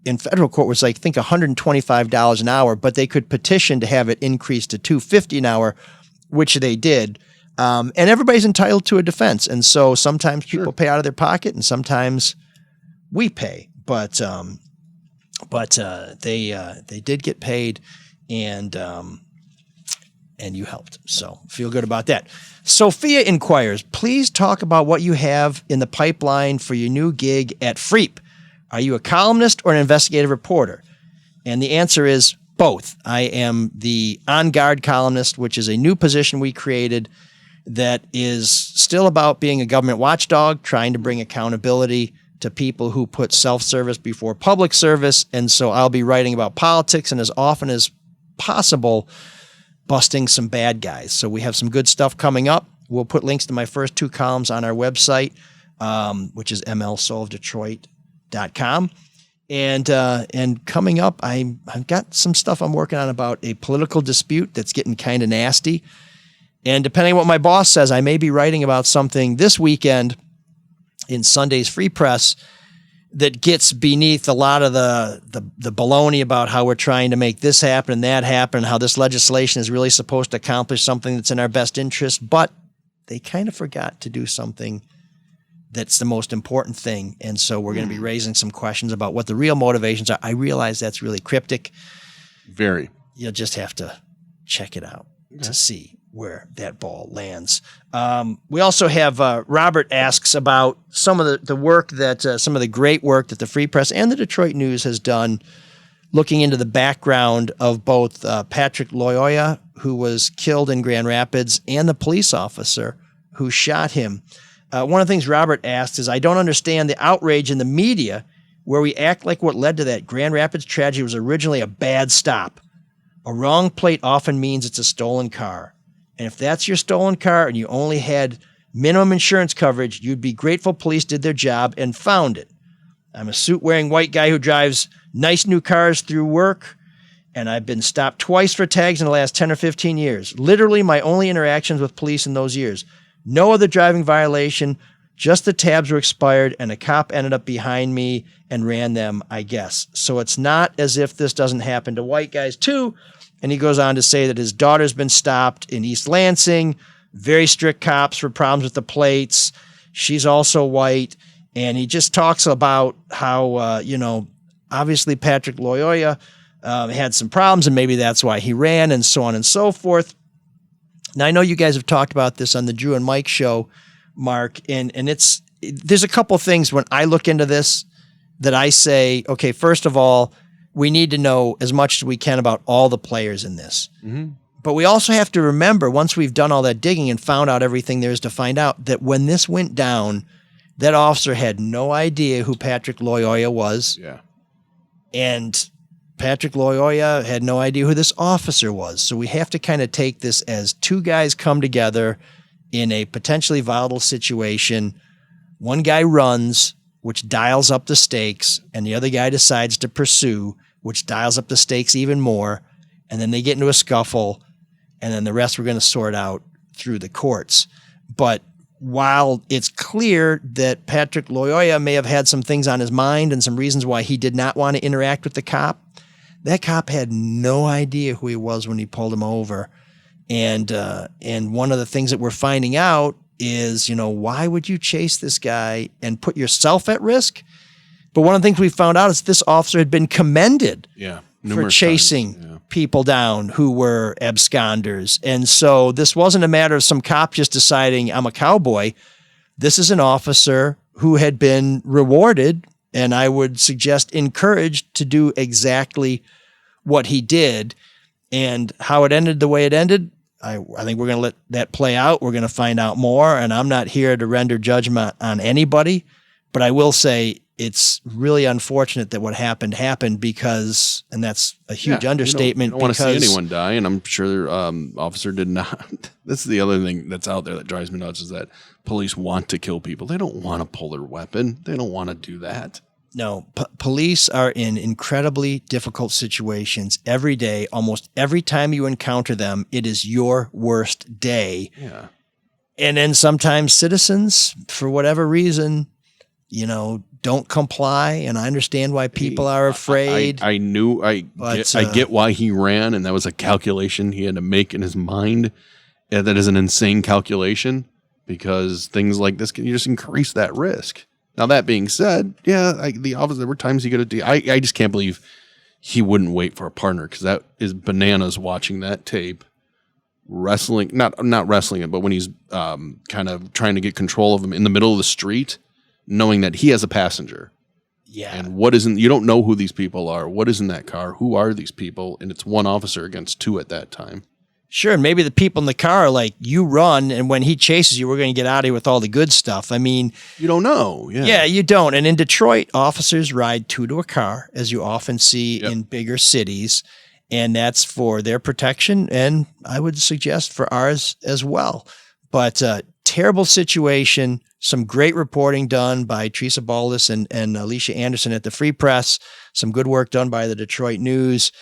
in federal court was, I think, $125 an hour, but they could petition to have it increased to $250 an hour, which they did. And everybody's entitled to a defense. And so sometimes people pay out of their pocket and sometimes we pay. But they did get paid and you helped. So feel good about that. Sophia inquires, please talk about what you have in the pipeline for your new gig at Freep. Are you a columnist or an investigative reporter? And the answer is both. I am the on-guard columnist, which is a new position we created that is still about being a government watchdog, trying to bring accountability to people who put self-service before public service. And so I'll be writing about politics and as often as possible busting some bad guys. So we have some good stuff coming up. We'll put links to my first two columns on our website, which is mlsolvedetroit.com. And coming up, I've got some stuff I'm working on about a political dispute that's getting kind of nasty. And depending on what my boss says, I may be writing about something this weekend in Sunday's Free Press that gets beneath a lot of the baloney about how we're trying to make this happen and that happen, how this legislation is really supposed to accomplish something that's in our best interest, but they kind of forgot to do something that's the most important thing. And so we're going to be raising some questions about what the real motivations are. I realize that's really cryptic. Very. You'll just have to check it out to see where that ball lands. We also have Robert asks about some of the work that some of the great work that the Free Press and the Detroit News has done, looking into the background of both Patrick Loyola, who was killed in Grand Rapids, and the police officer who shot him. One of the things Robert asked is, I don't understand the outrage in the media where we act like what led to that Grand Rapids tragedy was originally a bad stop. A wrong plate often means it's a stolen car. And if that's your stolen car and you only had minimum insurance coverage, you'd be grateful police did their job and found it. I'm a suit-wearing white guy who drives nice new cars through work, and I've been stopped twice for tags in the last 10 or 15 years. Literally my only interactions with police in those years. No other driving violation, just the tabs were expired, and a cop ended up behind me and ran them, I guess. So it's not as if this doesn't happen to white guys too. And he goes on to say that his daughter's been stopped in East Lansing, very strict cops for problems with the plates. She's also white. And he just talks about how, obviously Patrick Loyola had some problems and maybe that's why he ran and so on and so forth. Now, I know you guys have talked about this on the Drew and Mike show, Mark, and there's a couple things when I look into this that I say, okay, first of all, we need to know as much as we can about all the players in this. Mm-hmm. But we also have to remember, once we've done all that digging and found out everything there is to find out, that when this went down, that officer had no idea who Patrick Loyola was. Yeah. And Patrick Loyola had no idea who this officer was. So we have to kind of take this as two guys come together in a potentially volatile situation. One guy runs, which dials up the stakes, and the other guy decides to pursue, which dials up the stakes even more. And then they get into a scuffle, and then the rest we're going to sort out through the courts. But while it's clear that Patrick Loyola may have had some things on his mind and some reasons why he did not want to interact with the cop, that cop had no idea who he was when he pulled him over. And one of the things that we're finding out is, why would you chase this guy and put yourself at risk? But one of the things we found out is this officer had been commended for chasing people down who were absconders. And so this wasn't a matter of some cop just deciding I'm a cowboy. This is an officer who had been rewarded, and I would suggest encouraged to do exactly what he did. And how it ended the way it ended, I think we're going to let that play out. We're going to find out more, and I'm not here to render judgment on anybody, but I will say it's really unfortunate that what happened because, and that's a huge understatement. You don't want to see anyone die, and I'm sure officer did not. This is the other thing that's out there that drives me nuts is that police want to kill people. They don't want to pull their weapon. They don't want to do that. No, police are in incredibly difficult situations every day. Almost every time you encounter them, it is your worst day. Yeah. And then sometimes citizens, for whatever reason, don't comply. And I understand why people are afraid. I get why he ran, and that was a calculation he had to make in his mind. Yeah, that is an insane calculation because things like this you just increase that risk. Now, that being said, the officer, there were times he could have. I just can't believe he wouldn't wait for a partner because that is bananas watching that tape. Wrestling, not wrestling him, but when he's kind of trying to get control of him in the middle of the street, knowing that he has a passenger. Yeah. And you don't know who these people are. What is in that car? Who are these people? And it's one officer against two at that time. Sure, and maybe the people in the car are like, you run, and when he chases you, we're going to get out of here with all the good stuff. I mean... You don't know. Yeah, you don't. And in Detroit, officers ride two to a car, as you often see in bigger cities, and that's for their protection, and I would suggest for ours as well. But terrible situation, some great reporting done by Teresa Baldus and Alicia Anderson at the Free Press, some good work done by the Detroit News,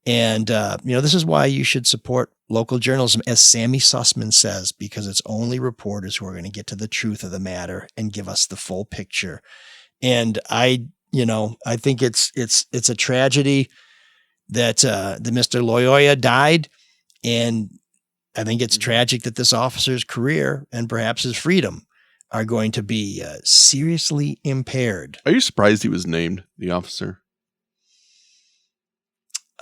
and this is why you should support local journalism, as Sammy Sussman says, because it's only reporters who are going to get to the truth of the matter and give us the full picture. And I think it's a tragedy that Mr. Loyola died, and I think it's tragic that this officer's career and perhaps his freedom are going to be seriously impaired. Are you surprised he was named the officer?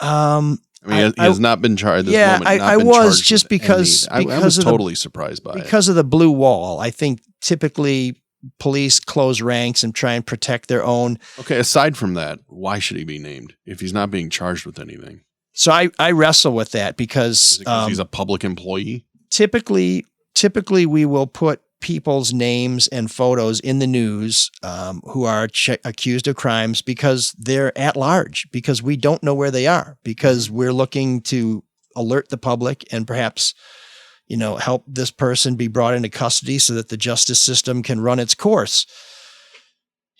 He has not been charged. At this moment, I was just because I was totally surprised by it. Because of the blue wall. I think typically police close ranks and try and protect their own. Okay, aside from that, why should he be named if he's not being charged with anything? So I wrestle with that because he's a public employee. Typically we will put people's names and photos in the news who are accused of crimes because they're at large, because we don't know where they are, because we're looking to alert the public and perhaps, help this person be brought into custody so that the justice system can run its course.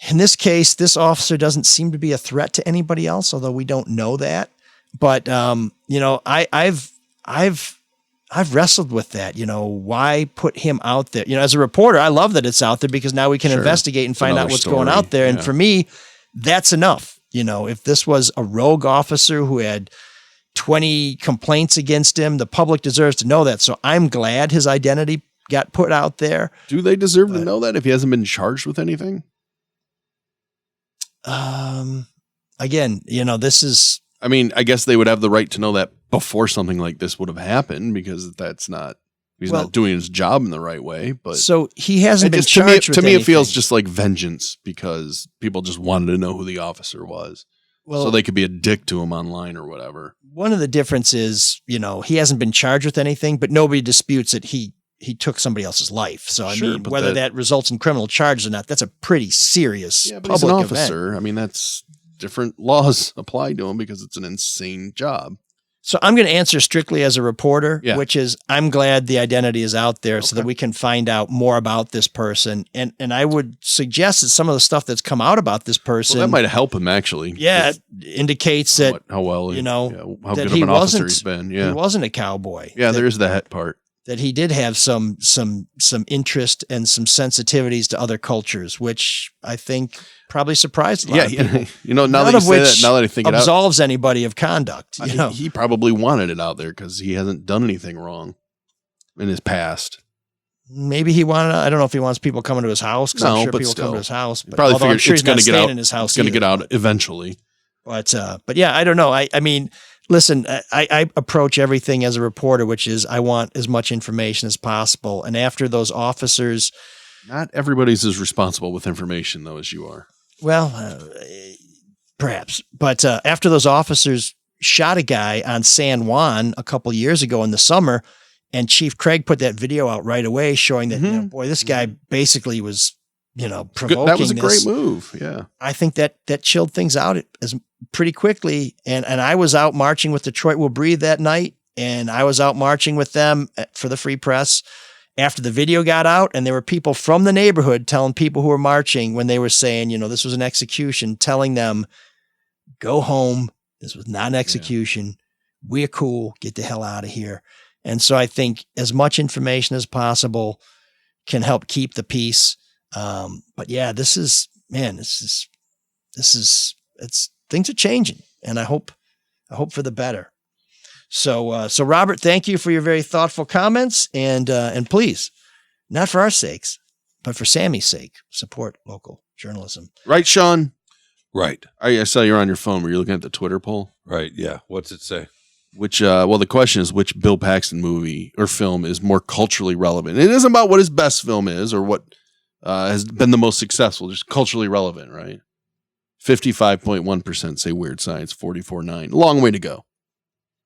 In this case, this officer doesn't seem to be a threat to anybody else, although we don't know that. But, I've wrestled with that, why put him out there? As a reporter, I love that it's out there because now we can investigate and find out what's going out there. And for me, that's enough. If this was a rogue officer who had 20 complaints against him, the public deserves to know that. So I'm glad his identity got put out there. Do they deserve to know that if he hasn't been charged with anything? Again, this is... I mean, I guess they would have the right to know that before something like this would have happened because that's not He's not doing his job in the right way. But so he hasn't been to charged with me, anything. it feels just like vengeance because people just wanted to know who the officer was. Well, so they could be a dick to him online or whatever. One of the differences, he hasn't been charged with anything, but nobody disputes that he took somebody else's life. So, I mean, whether that results in criminal charges or not, that's a pretty serious public he's an event. officer. I mean, that's different laws apply to him because it's an insane job. So I'm going to answer strictly as a reporter, which is I'm glad the identity is out there so that we can find out more about this person. And I would suggest that some of the stuff that's come out about this person. Well, that might help him actually. Yeah. It indicates that, how well, how that good of an officer he's been. Yeah. He wasn't a cowboy. Yeah. There's that part. That he did have some interest and some sensitivities to other cultures, which I think probably surprised a lot of people. Now that you say that, now that I think it out, absolves anybody of conduct. He probably wanted it out there because he hasn't done anything wrong in his past. Maybe he wanted. I don't know if he wants people coming to his house. No, I'm sure but people still, come to his house. But probably figured sure it's going to get out in his house. It's going to get out eventually. But yeah, I don't know. I mean. Listen, I approach everything as a reporter, which is I want as much information as possible. And after those officers... Not everybody's as responsible with information, though, as you are. Well, perhaps. But after those officers shot a guy on San Juan a couple years ago in the summer, and Chief Craig put that video out right away showing that, boy, this guy basically was... provoking. That was a great move. Yeah. I think that chilled things out as pretty quickly. And I was out marching with Detroit Will Breathe that night. And I was out marching with them for the Free Press after the video got out. And there were people from the neighborhood telling people who were marching when they were saying, this was an execution, telling them, go home. This was not an execution. We're cool. Get the hell out of here. And so I think as much information as possible can help keep the peace. But yeah, things are changing, and I hope for the better. So Robert, thank you for your very thoughtful comments, and please, not for our sakes, but for Sammy's sake, support local journalism. Right, Shawn? Right. I saw you're on your phone. Were you looking at the Twitter poll? Right. Yeah. What's it say? The question is which Bill Paxton movie or film is more culturally relevant? It isn't about what his best film is or what has been the most successful, just culturally relevant, right? 55.1% say Weird Science, 44.9%. Long way to go.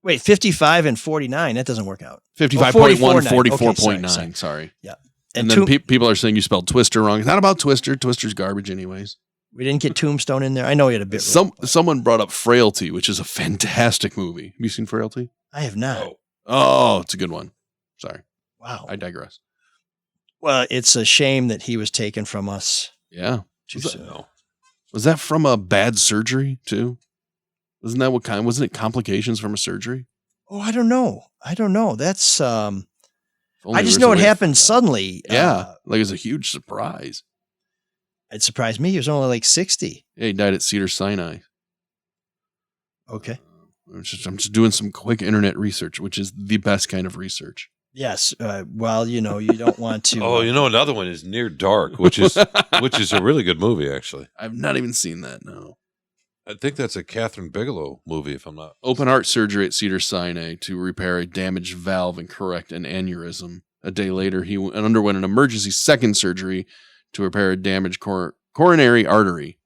Wait, 55 and 49, that doesn't work out. 55.1, 44.9, sorry. Yeah. And then people are saying you spelled Twister wrong. It's not about Twister. Twister's garbage anyways. We didn't get Tombstone in there. I know he had a bit. Someone brought up Frailty, which is a fantastic movie. Have you seen Frailty? I have not. Oh, it's a good one. Sorry. Wow. I digress. Well, it's a shame that he was taken from us. Yeah. Too soon. Was that from a bad surgery too? Wasn't that what kind? Wasn't it complications from a surgery? Oh, I don't know. That's I just know it happened suddenly. Yeah, like it was a huge surprise. It surprised me. He was only like 60. Yeah, he died at Cedars-Sinai. Okay. I'm just doing some quick internet research, which is the best kind of research. Yes. Well, you don't want to. Oh, another one is Near Dark, which is a really good movie, actually. I've not even seen that. No. I think that's a Catherine Bigelow movie, if I'm not. Open heart surgery at Cedars-Sinai to repair a damaged valve and correct an aneurysm. A day later, he underwent an emergency second surgery to repair a damaged coronary artery.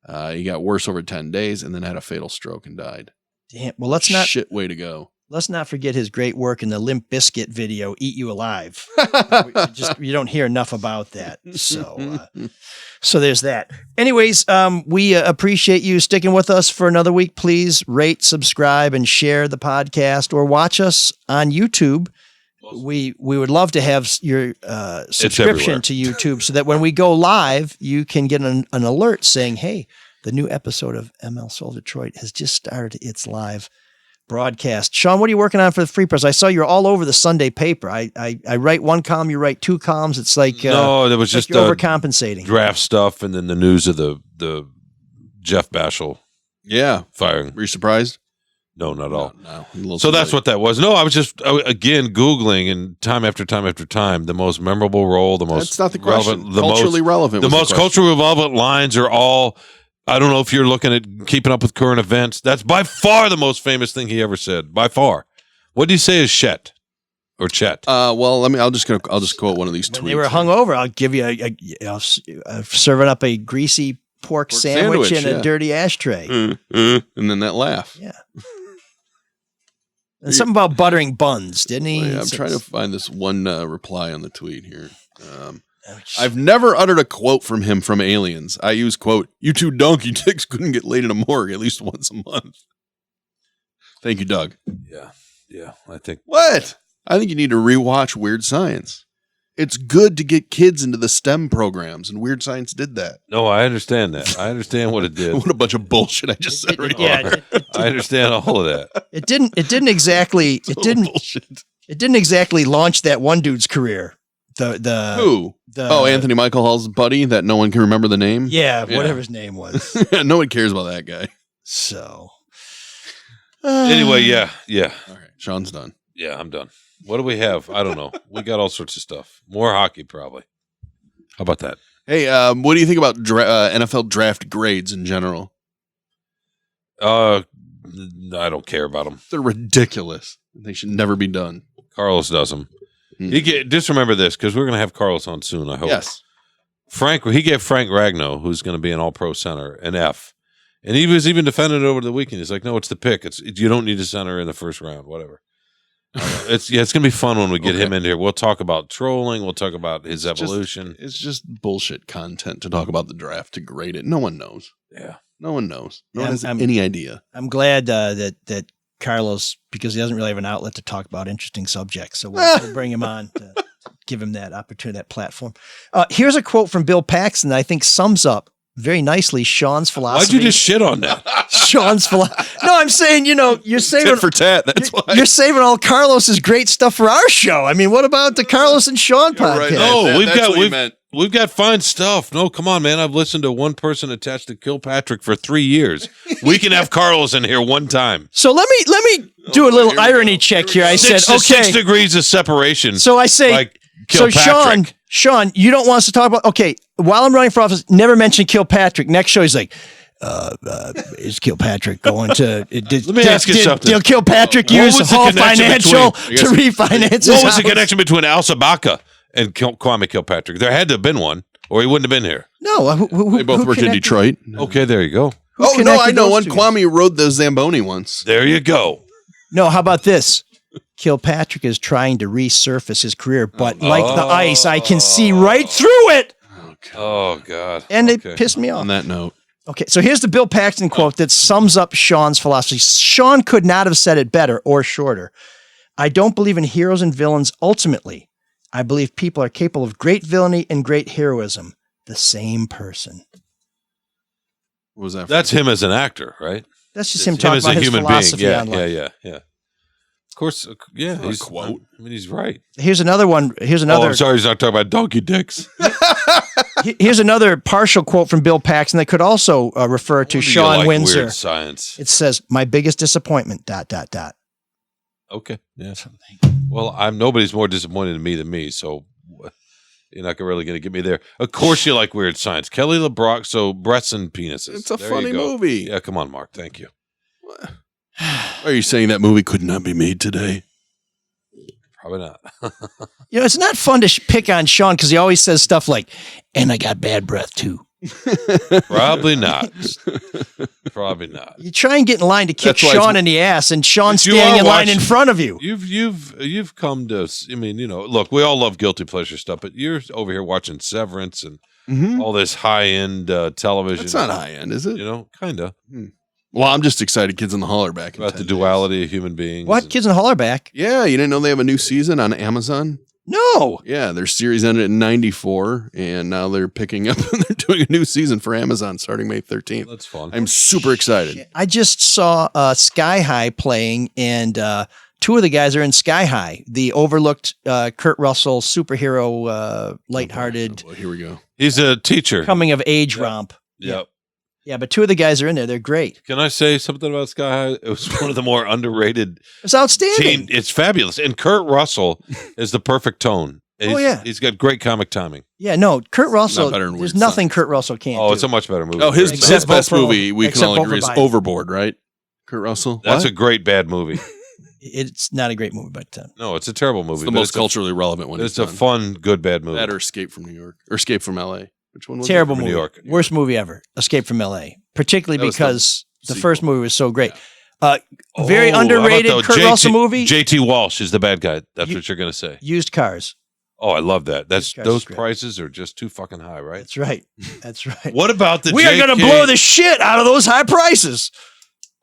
He got worse over 10 days and then had a fatal stroke and died. Damn. Well, shit way to go. Let's not forget his great work in the Limp Bizkit video, Eat You Alive. You don't hear enough about that. So there's that. Anyways, we appreciate you sticking with us for another week. Please rate, subscribe, and share the podcast or watch us on YouTube. We would love to have your subscription to YouTube so that when we go live, you can get an alert saying, hey, the new episode of ML Soul Detroit has just started its live broadcast. Shawn, what are you working on for the Free Press? I saw you're all over the Sunday paper. I write one column, you write two columns. It's like no, there was just overcompensating. Draft stuff, and then the news of the Jeff Bashel. Yeah, firing. Were you surprised? No, not at all. No. So that's what that was. No, I was just again Googling, and time after time after time, the most memorable role, the most that's not the question. relevant, Culturally relevant. The most culturally relevant lines are all. I don't know if you're looking at keeping up with current events. That's by far the most famous thing he ever said. By far. What did he say is shit? or Chet? Well, I'll just quote one of these tweets. When they were hungover, I'll give you serving up a greasy pork sandwich in a dirty ashtray. And then that laugh. Yeah. And something about buttering buns, didn't he? Well, yeah, I'm trying to find this one reply on the tweet here. I've never uttered a quote from him from Aliens. I use, quote, "You two donkey dicks couldn't get laid in a morgue at least once a month." Thank you, Doug. Yeah, I think. What? I think you need to rewatch Weird Science. It's good to get kids into the STEM programs, and Weird Science did that. No, I understand that. I understand what it did. What a bunch of bullshit I just said right there. I understand all of that. It didn't exactly launch that one dude's career. Who? Anthony Michael Hall's buddy that no one can remember the name? Yeah, whatever his name was. No one cares about that guy. So. Anyway, yeah. All right, Sean's done. Yeah, I'm done. What do we have? I don't know. We got all sorts of stuff. More hockey, probably. How about that? Hey, what do you think about NFL draft grades in general? I don't care about them. They're ridiculous. They should never be done. Carlos does them. Just remember this, because we're going to have Carlos on soon, I hope. Yes. He gave Frank Ragnow, who's going to be an all-pro center, an F. And he was even defended over the weekend. He's like, no, it's the pick. You don't need a center in the first round, whatever. It's going to be fun when we get him in here. We'll talk about trolling. We'll talk about his evolution. It's just bullshit content to talk about the draft, to grade it. No one knows. Yeah. No one knows. No one has any idea. I'm glad that Carlos, because he doesn't really have an outlet to talk about interesting subjects. So we'll bring him on to give him that opportunity, that platform. Here's a quote from Bill Paxton that I think sums up very nicely Sean's philosophy. Why'd you just shit on that? Sean's philosophy. No, I'm saying, you're saving tit for tat. That's why you're saving all Carlos's great stuff for our show. I mean, what about the Carlos and Sean podcast? Right. No, we've got fine stuff. No, come on, man. I've listened to one person attached to Kilpatrick for 3 years. We can have Carlos in here one time. So let me do a little irony check here. I said, okay, 6 degrees of separation. So I say, like so Kilpatrick. Sean, you don't want us to talk about, okay, while I'm running for office, never mention Kilpatrick. Next show, he's like, is Kilpatrick going to, let me ask you something. Did Kilpatrick use Hall Financial to refinance his What was the house? connection between Al Sabaka and Kwame Kilpatrick? There had to have been one, or he wouldn't have been here. No. They both worked in Detroit. Okay, there you go. Oh, no, I know one. Kwame rode the Zamboni once. There you go. No, how about this? Kilpatrick is trying to resurface his career, but like the ice, I can see right through it. Oh, God. And it pissed me off. On that note. Okay, so here's the Bill Paxton quote that sums up Sean's philosophy. Sean could not have said it better or shorter. I don't believe in heroes and villains ultimately. I believe people are capable of great villainy and great heroism. The same person. What was that? That's him as an actor, right? That's just him talking about his philosophy on life. Yeah. Of course, yeah. He's quote. I mean, he's right. Here's another one. Here's another. Oh, I'm sorry, he's not talking about donkey dicks. Here's another partial quote from Bill Paxton that could also refer to Shawn Windsor. Weird Science. It says, "My biggest disappointment." ... Okay. Yeah. Well, nobody's more disappointed in me than me, so you're not really going to get me there. Of course, you like Weird Science. Kelly LeBrock. So breasts and penises. It's a funny movie. Yeah, come on, Mark. Thank you. Are you saying that movie could not be made today? Probably not. It's not fun to pick on Sean because he always says stuff like, "And I got bad breath too." Probably not. Probably not. You try and get in line to kick Sean in the ass, and Sean's standing in line in front of you. You've come to. I mean, look, we all love guilty pleasure stuff, but you're over here watching Severance and all this high end television. It's not high end, is it? Kind of. Well, I'm just excited Kids in the Hall are back. About the duality of human beings. What? Kids in the Hall are back? Yeah, you didn't know they have a new season on Amazon? No. Yeah, their series ended in 94, and now they're picking up and they're doing a new season for Amazon starting May 13th. That's fun. I'm super excited. I just saw Sky High playing, and two of the guys are in Sky High, the overlooked Kurt Russell superhero, lighthearted. Here we go. He's a teacher. Coming of age romp. Yep. Yeah, but two of the guys are in there. They're great. Can I say something about Sky High? It was one of the more underrated. It's outstanding. It's fabulous. And Kurt Russell is the perfect tone. He's got great comic timing. Yeah, no, Kurt Russell, there's nothing Kurt Russell can't do. It's a much better movie. Oh, his best movie, we can all agree, is Overboard, right? Kurt Russell? That's a great bad movie. It's not a great movie, but no, it's a terrible movie. It's the most culturally relevant one. It's a fun, good, bad movie. That or Escape from New York or Escape from L.A. Which one was terrible it? movie. New York. Worst movie ever. Escape from L.A. Particularly because the sequel. first movie was so great. Very underrated Kurt Russell movie. J.T. Walsh is the bad guy. That's what you're going to say. Used Cars. Oh, I love that. Cars Those is great. prices are just too fucking high, right? That's right. That's right. What about the We are going to blow the shit out of those high prices.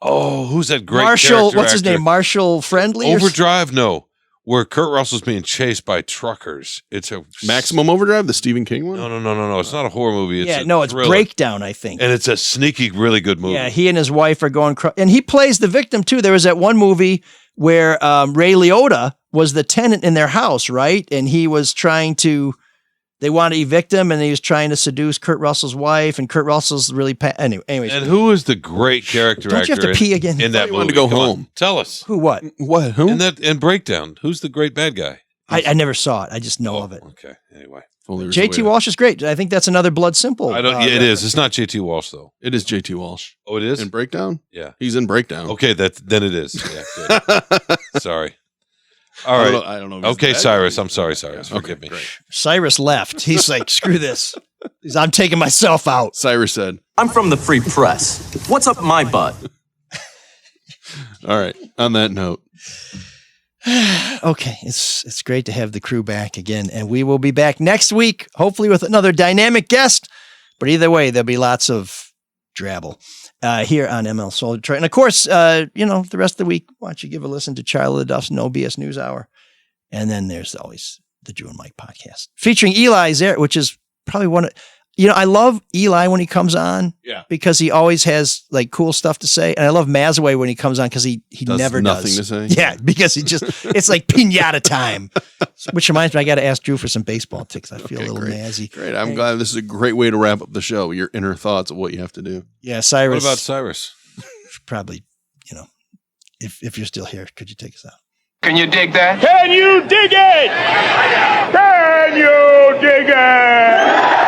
Oh, who's that great Marshall, character what's his actor? name? Marshall Friendly? Overdrive? No. Where Kurt Russell's being chased by truckers. It's a Maximum Overdrive, the Stephen King one? No. It's not a horror movie. It's it's Breakdown, I think. And it's a sneaky, really good movie. Yeah, he and his wife are going, and he plays the victim too. There was that one movie where Ray Liotta was the tenant in their house, right? And he was trying to, they wanted to evict him, and he was trying to seduce Kurt Russell's wife, and Kurt Russell's really, anyways. And who is the great character Don't actor you have to pee again? in that movie? wanted to go Come on, home. Tell us. Who, what? What? Who? In Breakdown, who's the great bad guy? I never saw it. I just know of it. Okay, anyway. J.T. Walsh is great. I think that's another Blood Simple. It is. It's not J.T. Walsh, though. It is J.T. Walsh. Oh, it is? In Breakdown? Yeah. He's in Breakdown. Okay, then it is. Yeah, good. Sorry. All right. I don't know. Okay, Cyrus. I'm sorry, Cyrus. Forgive me. Great. Cyrus left. He's like, screw this. I'm taking myself out. Cyrus said, I'm from the free press. What's up my butt? all right. On that note. Okay, it's great to have the crew back again, and we will be back next week, hopefully with another dynamic guest. But either way, there'll be lots of drabble here on ML Soul Detroit. And of course, the rest of the week, why don't you give a listen to Charlie Duff's No BS News Hour. And then there's always the Drew and Mike podcast featuring Eli's there, which is probably one of, I love Eli when he comes on because he always has like cool stuff to say. And I love Mazaway when he comes on because he never does. Nothing to say. Yeah, because it's like pinata time. Which reminds me, I got to ask Drew for some baseball tips. I feel a little nazi. Great. I'm glad this is a great way to wrap up the show. Your inner thoughts of what you have to do. Yeah, Cyrus. What about Cyrus? Probably, if you're still here, could you take us out? Can you dig that? Can you dig it? Can you dig it?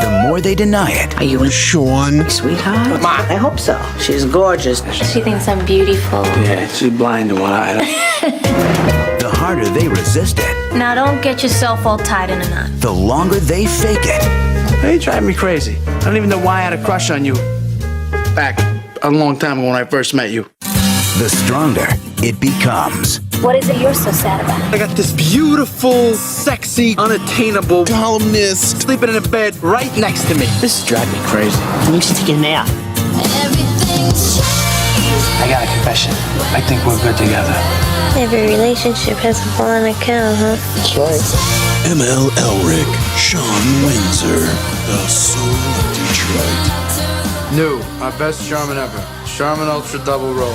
The more they deny it, Are you in Shawn, sweetheart? Ma, I hope so. She's gorgeous. She thinks I'm beautiful. Yeah, she's blind in one eye. the harder they resist it, Now don't get yourself all tied in a knot. the longer they fake it. Hey, you drive me crazy. I don't even know why I had a crush on you back a long time ago when I first met you. The stronger it becomes. What is it you're so sad about? I got this beautiful, sexy, unattainable columnist sleeping in a bed right next to me. This is driving me crazy. You should take a nap. I got a confession. I think we're good together. Every relationship has a flaw and a cow, huh? That's right. ML Elric, Shawn Windsor, the soul of Detroit. New, our best Charmin ever. Charmin Ultra Double Roll.